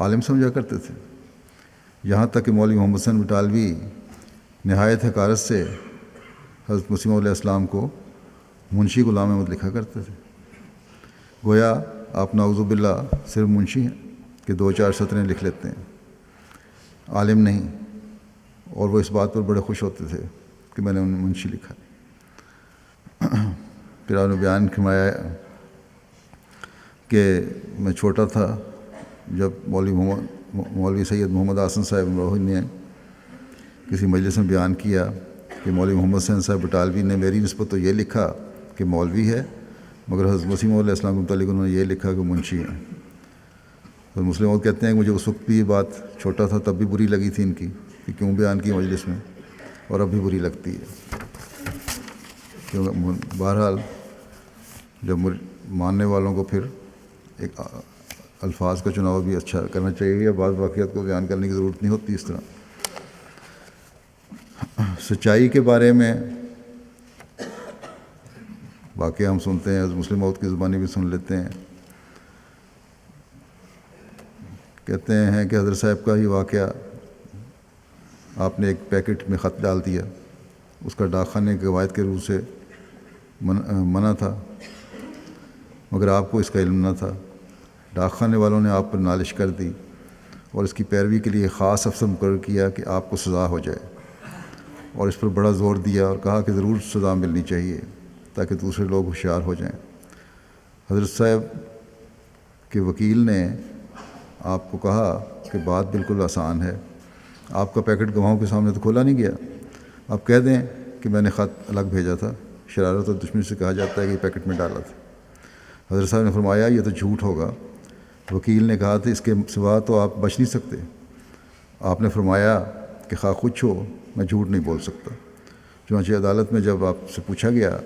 عالم سمجھا کرتے تھے، یہاں تک کہ مولوی محمد حسن بٹالوی نہایت حقارت سے حضرت مسیح علیہ السلام کو منشی غلام احمد لکھا کرتے تھے، گویا آپ نعوذ باللہ صرف منشی ہیں کہ 2-4 سطریں لکھ لیتے ہیں، عالم نہیں، اور وہ اس بات پر بڑے خوش ہوتے تھے کہ میں نے انہیں منشی لکھا۔ پھر آپ نے بیان فرمایا کہ میں چھوٹا تھا جب مولوی سید محمد حسن صاحب امروہی نے کسی مجلس میں بیان کیا کہ مولوی محمد حسین صاحب بٹالوی نے میری نسبت تو یہ لکھا کہ مولوی ہے، مگر حضرت مسیح علیہ السلام کے متعلق انہوں نے یہ لکھا کہ منشی ہیں۔ اور مسلم موت کہتے ہیں کہ مجھے اس وقت بھی یہ بات چھوٹا تھا تب بھی بری لگی تھی ان کی کہ کیوں بیان کی مجلس میں، اور اب بھی بری لگتی ہے۔ کیونکہ بہرحال جب ماننے والوں کو پھر ایک الفاظ کا چناؤ بھی اچھا کرنا چاہیے، یا بعض واقعات کو بیان کرنے کی ضرورت نہیں ہوتی اس طرح۔ سچائی کے بارے میں واقعہ ہم سنتے ہیں، مسلم موت کی زبانی بھی سن لیتے ہیں۔ کہتے ہیں کہ حضرت صاحب کا ہی واقعہ، آپ نے ایک پیکٹ میں خط ڈال دیا، اس کا ڈاک خانے کے قواعد کے روح سے منع تھا، مگر آپ کو اس کا علم نہ تھا۔ ڈاک خانے والوں نے آپ پر نالش کر دی اور اس کی پیروی کے لیے خاص افسر مقرر کیا کہ آپ کو سزا ہو جائے، اور اس پر بڑا زور دیا اور کہا کہ ضرور سزا ملنی چاہیے تاکہ دوسرے لوگ ہوشیار ہو جائیں۔ حضرت صاحب کے وکیل نے آپ کو کہا کہ بات بالکل آسان ہے، آپ کا پیکٹ گواہوں کے سامنے تو کھولا نہیں گیا، آپ کہہ دیں کہ میں نے خط الگ بھیجا تھا، شرارت اور دشمنی سے کہا جاتا ہے کہ یہ پیکٹ میں ڈالا تھا۔ حضرت صاحب نے فرمایا یہ تو جھوٹ ہوگا۔ وکیل نے کہا تھا اس کے سوا تو آپ بچ نہیں سکتے۔ آپ نے فرمایا کہ خواہ کچھ ہو میں جھوٹ نہیں بول سکتا۔ چنانچہ عدالت میں جب آپ سے پوچھا گیا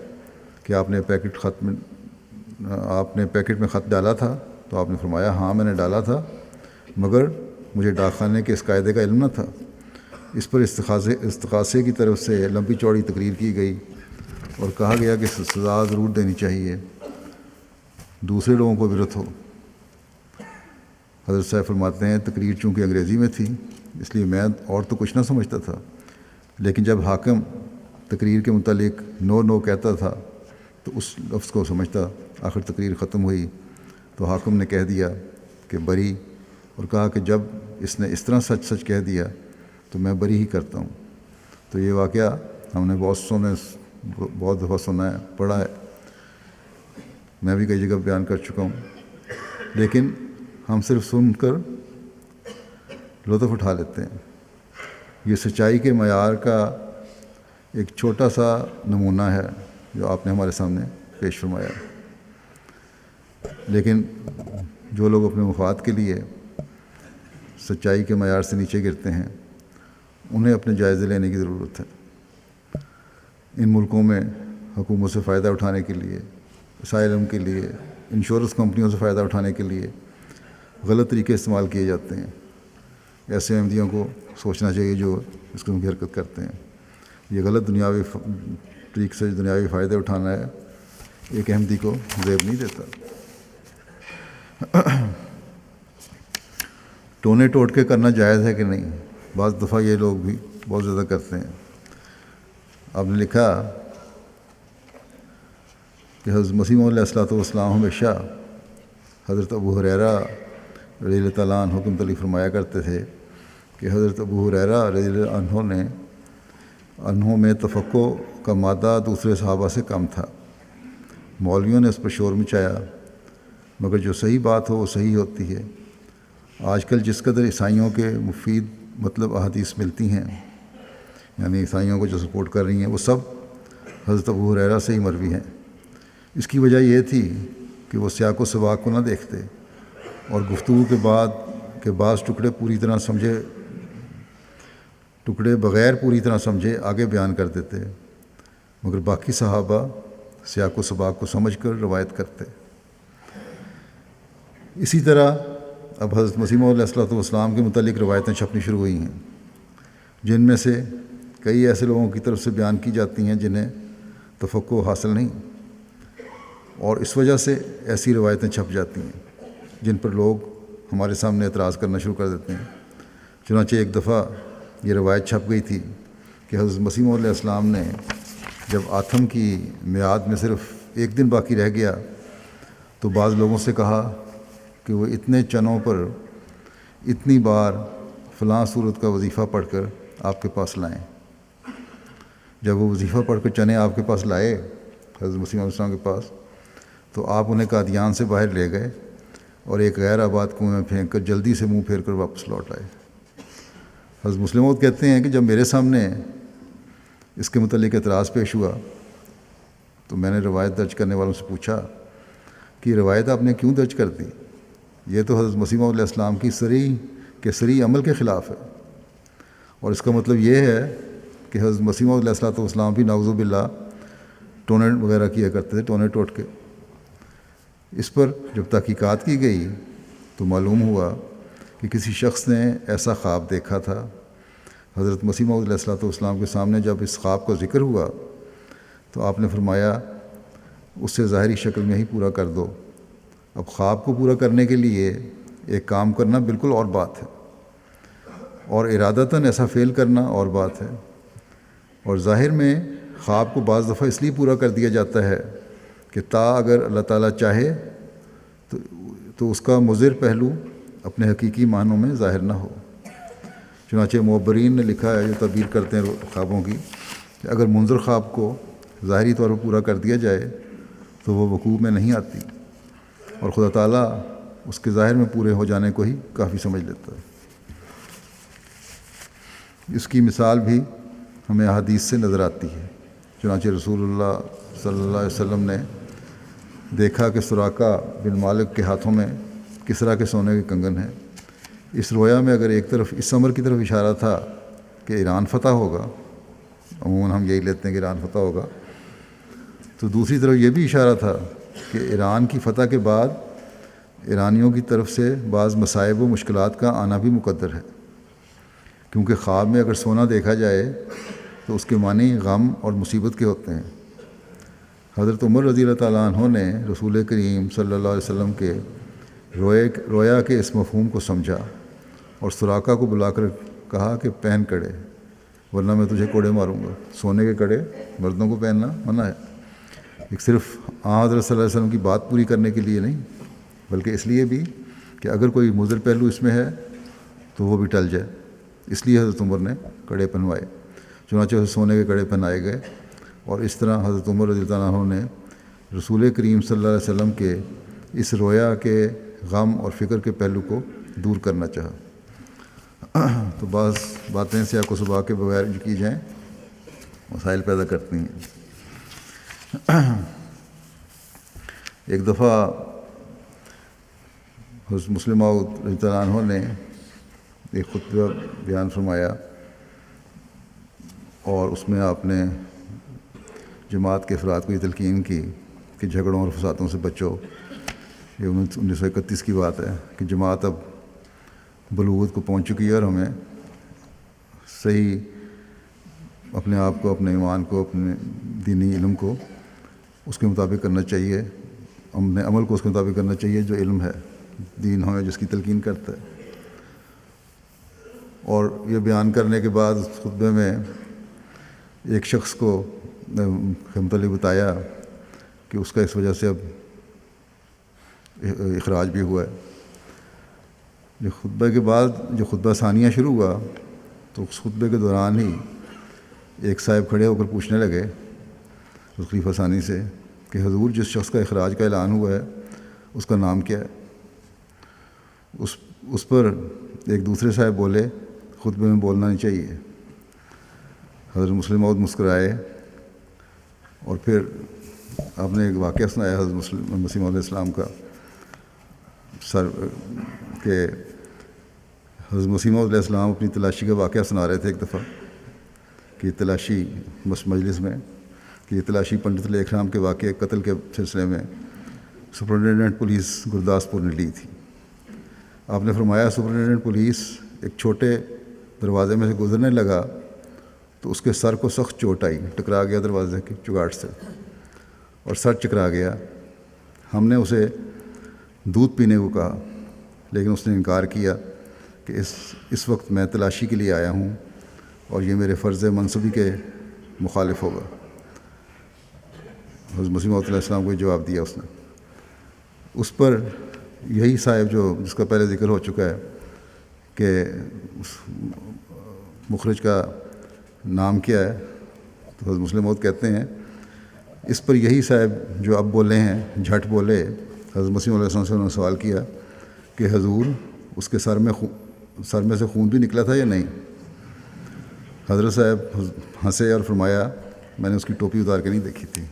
کہ آپ نے پیکٹ میں خط ڈالا تھا تو آپ نے فرمایا ہاں میں نے ڈالا تھا، مگر مجھے ڈاک خانے کے اس قاعدے کا علم نہ تھا۔ اس پر استغاثے کی طرف سے لمبی چوڑی تقریر کی گئی اور کہا گیا کہ سزا ضرور دینی چاہیے، دوسرے لوگوں کو عبرت ہو۔ حضرت صاحب فرماتے ہیں تقریر چونکہ انگریزی میں تھی اس لیے میں اور تو کچھ نہ سمجھتا تھا، لیکن جب حاکم تقریر کے متعلق نو کہتا تھا تو اس لفظ کو سمجھتا۔ آخر تقریر ختم ہوئی تو حاکم نے کہہ دیا کہ بری، اور کہا کہ جب اس نے اس طرح سچ کہہ دیا تو میں بری ہی کرتا ہوں۔ تو یہ واقعہ ہم نے بہت دفعہ سنا ہے، پڑھا ہے، میں بھی کئی جگہ بیان کر چکا ہوں۔ لیکن ہم صرف سن کر لطف اٹھا لیتے ہیں۔ یہ سچائی کے معیار کا ایک چھوٹا سا نمونہ ہے جو آپ نے ہمارے سامنے پیش فرمایا، لیکن جو لوگ اپنے مفاد کے لیے سچائی کے معیار سے نیچے گرتے ہیں انہیں اپنے جائزے لینے کی ضرورت ہے۔ ان ملکوں میں حکومت سے فائدہ اٹھانے کے لیے، اسائلم کے لیے، انشورنس کمپنیوں سے فائدہ اٹھانے کے لیے غلط طریقے استعمال کیے جاتے ہیں۔ ایسے احمدیوں کو سوچنا چاہیے جو اس قسم کی حرکت کرتے ہیں۔ یہ غلط دنیاوی طریقے سے دنیاوی فائدے اٹھانا ہے، ایک احمدی کو زیب نہیں دیتا۔ ٹونے ٹوٹکے کرنا جائز ہے کہ نہیں؟ بعض دفعہ یہ لوگ بھی بہت زیادہ کرتے ہیں۔ آپ نے لکھا کہ حضرت مسیح موعود علیہ السلام ہمیشہ حضرت ابو ہریرہ رضی اللہ تعالیٰ عنہ حکم تلی فرمایا کرتے تھے کہ حضرت ابو ہریرہ رضی اللہ عنہ میں تفقع کا مادہ دوسرے صحابہ سے کم تھا۔ مولویوں نے اس پر شور مچایا، مگر جو صحیح بات ہو وہ صحیح ہوتی ہے۔ آج کل جس قدر عیسائیوں کے مفید مطلب احادیث ملتی ہیں، یعنی عیسائیوں کو جو سپورٹ کر رہی ہیں، وہ سب حضرت ابو ہریرہ سے ہی مروی ہیں۔ اس کی وجہ یہ تھی کہ وہ سیاق و سباق کو نہ دیکھتے اور گفتگو کے بعض ٹکڑے بغیر پوری طرح سمجھے آگے بیان کر دیتے، مگر باقی صحابہ سیاق و سباق کو سمجھ کر روایت کرتے۔ اسی طرح اب حضرت مسیح موعود علیہ السلام کے متعلق روایتیں چھپنی شروع ہوئی ہیں، جن میں سے کئی ایسے لوگوں کی طرف سے بیان کی جاتی ہیں جنہیں تفقع حاصل نہیں، اور اس وجہ سے ایسی روایتیں چھپ جاتی ہیں جن پر لوگ ہمارے سامنے اعتراض کرنا شروع کر دیتے ہیں۔ چنانچہ ایک دفعہ یہ روایت چھپ گئی تھی کہ حضرت مسیح موعود علیہ السلام نے جب آتم کی میعاد میں صرف ایک دن باقی رہ گیا تو بعض لوگوں سے کہا کہ وہ اتنے چنوں پر اتنی بار فلاں صورت کا وظیفہ پڑھ کر آپ کے پاس لائیں۔ جب وہ وظیفہ پڑھ کر چنے آپ کے پاس لائے، حضرت مسیح علیہ السلام کے پاس، تو آپ انہیں قادیان سے باہر لے گئے اور ایک غیر آباد کنویں میں پھینک کر جلدی سے منہ پھیر کر واپس لوٹ آئے۔ حضرت مسلم موعود کہتے ہیں کہ جب میرے سامنے اس کے متعلق اعتراض پیش ہوا تو میں نے روایت درج کرنے والوں سے پوچھا کہ یہ روایت آپ نے کیوں درج کر دی؟ یہ تو حضرت مسیح موعود علیہ السلام کی صریح عمل کے خلاف ہے، اور اس کا مطلب یہ ہے کہ حضرت مسیح موعود علیہ السلام بھی نعوذ باللہ ٹونے وغیرہ کیا کرتے تھے، ٹونے ٹوٹ کے۔ اس پر جب تحقیقات کی گئی تو معلوم ہوا کہ کسی شخص نے ایسا خواب دیکھا تھا۔ حضرت مسیح موعود علیہ السلام کے سامنے جب اس خواب کا ذکر ہوا تو آپ نے فرمایا اس سے ظاہری شکل میں ہی پورا کر دو۔ اب خواب کو پورا کرنے کے لیے ایک کام کرنا بالکل اور بات ہے، اور ارادتاً ایسا فعل کرنا اور بات ہے، اور ظاہر میں خواب کو بعض دفعہ اس لیے پورا کر دیا جاتا ہے کہ اگر اللہ تعالیٰ چاہے تو اس کا مضر پہلو اپنے حقیقی معنوں میں ظاہر نہ ہو۔ چنانچہ معبرین نے لکھا ہے، جو تعبیر کرتے ہیں خوابوں کی، کہ اگر منظر خواب کو ظاہری طور پر پورا کر دیا جائے تو وہ وقوع میں نہیں آتی، اور خدا تعالیٰ اس کے ظاہر میں پورے ہو جانے کو ہی کافی سمجھ لیتا ہے۔ اس کی مثال بھی ہمیں احادیث سے نظر آتی ہے۔ چنانچہ رسول اللہ صلی اللہ علیہ وسلم نے دیکھا کہ سراقہ بن مالک کے ہاتھوں میں کسریٰ کے سونے کے کنگن ہیں۔ اس رویا میں اگر ایک طرف اس امر کی طرف اشارہ تھا کہ ایران فتح ہوگا، عموماً ہم یہی لیتے ہیں کہ ایران فتح ہوگا، تو دوسری طرف یہ بھی اشارہ تھا کہ ایران کی فتح کے بعد ایرانیوں کی طرف سے بعض مصائب و مشکلات کا آنا بھی مقدر ہے، کیونکہ خواب میں اگر سونا دیکھا جائے تو اس کے معنی غم اور مصیبت کے ہوتے ہیں۔ حضرت عمر رضی اللہ تعالیٰ عنہ نے رسول کریم صلی اللہ علیہ وسلم کے رویا کے اس مفہوم کو سمجھا اور سراقہ کو بلا کر کہا کہ پہن کڑے، ورنہ میں تجھے کوڑے ماروں گا۔ سونے کے کڑے مردوں کو پہننا منع ہے، ایک صرف حضرت صلی اللہ علیہ وسلم کی بات پوری کرنے کے لیے نہیں، بلکہ اس لیے بھی کہ اگر کوئی مضر پہلو اس میں ہے تو وہ بھی ٹل جائے، اس لیے حضرت عمر نے کڑے پہنوائے۔ چنانچہ سونے کے کڑے پہنائے گئے، اور اس طرح حضرت عمر رضی اللہ عنہ نے رسول کریم صلی اللہ علیہ وسلم کے اس رویا کے غم اور فکر کے پہلو کو دور کرنا چاہا۔ تو بعض باتیں سیاق و سباق کے بغیر جو کی جائیں مسائل پیدا کرتی ہیں۔ ایک دفعہ حضرت مسلم موعود رضی اللہ عنہ نے ایک خطبہ بیان فرمایا، اور اس میں آپ نے جماعت کے افراد کو یہ تلقین کی کہ جھگڑوں اور فسادوں سے بچو۔ یہ 1931 کی بات ہے کہ جماعت اب بلوغت کو پہنچ چکی ہے، اور ہمیں صحیح اپنے آپ کو، اپنے ایمان کو، اپنے دینی علم کو اس کے مطابق کرنا چاہیے، اپنے عمل کو اس کے مطابق کرنا چاہیے جو علم ہے، دین ہمیں جس کی تلقین کرتا ہے۔ اور یہ بیان کرنے کے بعد اس خطبے میں ایک شخص کو متعلق بتایا کہ اس کا اس وجہ سے اب اخراج بھی ہوا ہے۔ جو خطبے کے بعد جو خطبہ ثانیہ شروع ہوا تو اس خطبے کے دوران ہی ایک صاحب کھڑے ہو کر پوچھنے لگے اس خلیفہ ثانی سے کہ حضور جس شخص کا اخراج کا اعلان ہوا ہے اس کا نام کیا ہے؟ اس پر ایک دوسرے صاحب بولے خطبے میں بولنا نہیں چاہیے۔ حضرت مسلم موعود مسکرائے اور پھر آپ نے ایک واقعہ سنایا حضرت مسیح موعود علیہ السلام کا کہ حضرت مسیح موعود علیہ السلام اپنی تلاشی کا واقعہ سنا رہے تھے ایک دفعہ کہ تلاشی مجلس میں کہ یہ تلاشی پنڈت لیکھ رام کے واقعے قتل کے سلسلے میں سپرنٹینڈنٹ پولیس گرداسپور نے لی تھی۔ آپ نے فرمایا سپرنٹینڈنٹ پولیس ایک چھوٹے دروازے میں سے گزرنے لگا تو اس کے سر کو سخت چوٹ آئی، ٹکرا گیا دروازے کی چگاٹ سے اور سر چکرا گیا۔ ہم نے اسے دودھ پینے کو کہا لیکن اس نے انکار کیا کہ اس وقت میں تلاشی کے لیے آیا ہوں اور یہ میرے فرض منصبی کے مخالف ہوگا۔ حضرت مسیح موعود علیہ السلام کو جواب دیا اس نے۔ اس پر یہی صاحب جس کا پہلے ذکر ہو چکا ہے کہ اس مخرج کا نام کیا ہے، تو حضرت مسلم موعود کہتے ہیں اس پر یہی صاحب جو اب بولے ہیں جھٹ بولے، حضرت مسیح علیہ السلام سے انہوں نے سوال کیا کہ حضور اس کے سر میں سے خون بھی نکلا تھا یا نہیں؟ حضرت صاحب ہنسے اور فرمایا میں نے اس کی ٹوپی اتار کے نہیں دیکھی تھی۔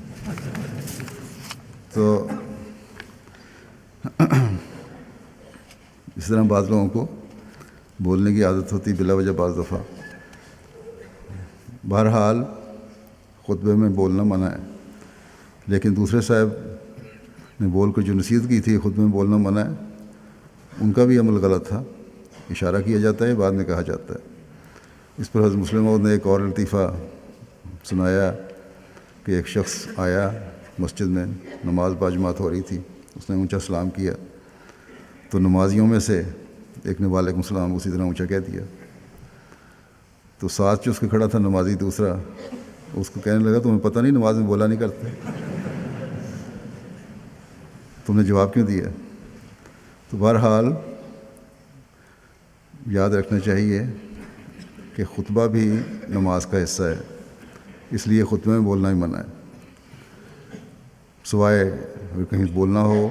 تو اس طرح بعض لوگوں کو بولنے کی عادت ہوتی بلا وجہ بعض دفعہ۔ بہرحال خطبے میں بولنا منع ہے، لیکن دوسرے صاحب نے بول کر جو نصیحت کی تھی خطبے میں بولنا منع ہے، ان کا بھی عمل غلط تھا۔ اشارہ کیا جاتا ہے، بعد میں کہا جاتا ہے۔ اس پر حضرت مسلم موعود نے ایک اور لطیفہ سنایا کہ ایک شخص آیا مسجد میں، نماز باجماعت ہو رہی تھی، اس نے اونچا سلام کیا تو نمازیوں میں سے ایک نے وعلیکم السلام اسی طرح اونچا کہہ دیا۔ تو ساتھ جو اس کے کھڑا تھا نمازی دوسرا، اس کو کہنے لگا تمہیں پتہ نہیں نماز میں بولا نہیں کرتے، تم نے جواب کیوں دیا؟ تو بہرحال یاد رکھنا چاہیے کہ خطبہ بھی نماز کا حصہ ہے، اس لیے خطبے میں بولنا ہی منع ہے، سوائے اگر کہیں بولنا ہو،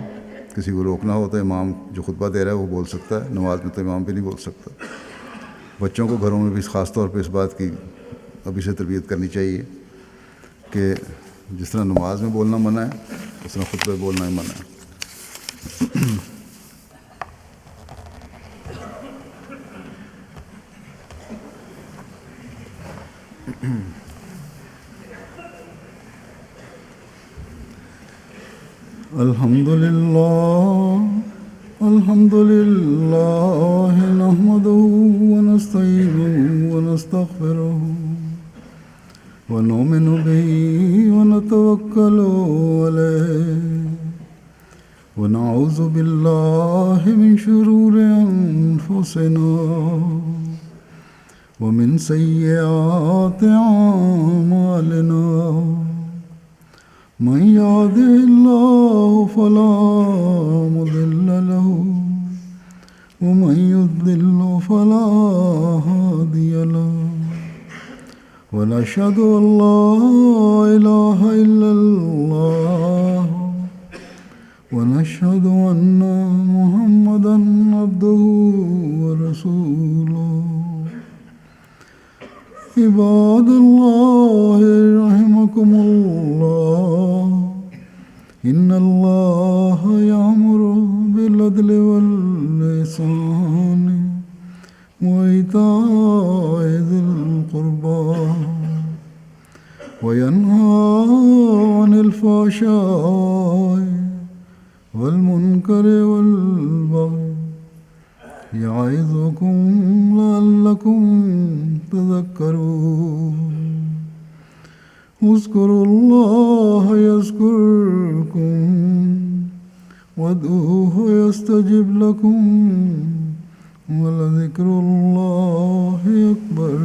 کسی کو روکنا ہو تو امام جو خطبہ دے رہا ہے وہ بول سکتا ہے، نماز میں تو امام بھی نہیں بول سکتا۔ بچوں کو گھروں میں بھی خاص طور پہ اس بات کی ابھی سے تربیت کرنی چاہیے کہ جس طرح نماز میں بولنا منع ہے اس طرح خطبہ بولنا ہی منع ہے۔ الحمد لله نحمده ونستعينه ونستغفره ونؤمن به ونتوكل عليه ونعوذ بالله من شرور أنفسنا ومن سيئات أعمالنا من يهده الله فلا مضل له ومن يضلل فلا هادي له ونشهد أن لا إله إلا الله ونشهد أن محمدا عبده ورسوله. عباد الله رحمكم الله، إن الله يأمر بالعدل والإحسان وإيتاء ذي القربى وينهى عن الفحشاء والمنكر والبغي يعظكم لعلكم تذكرون. اذكروا الله يذكركم وادعوه يستجب لكم ولذكر الله أكبر.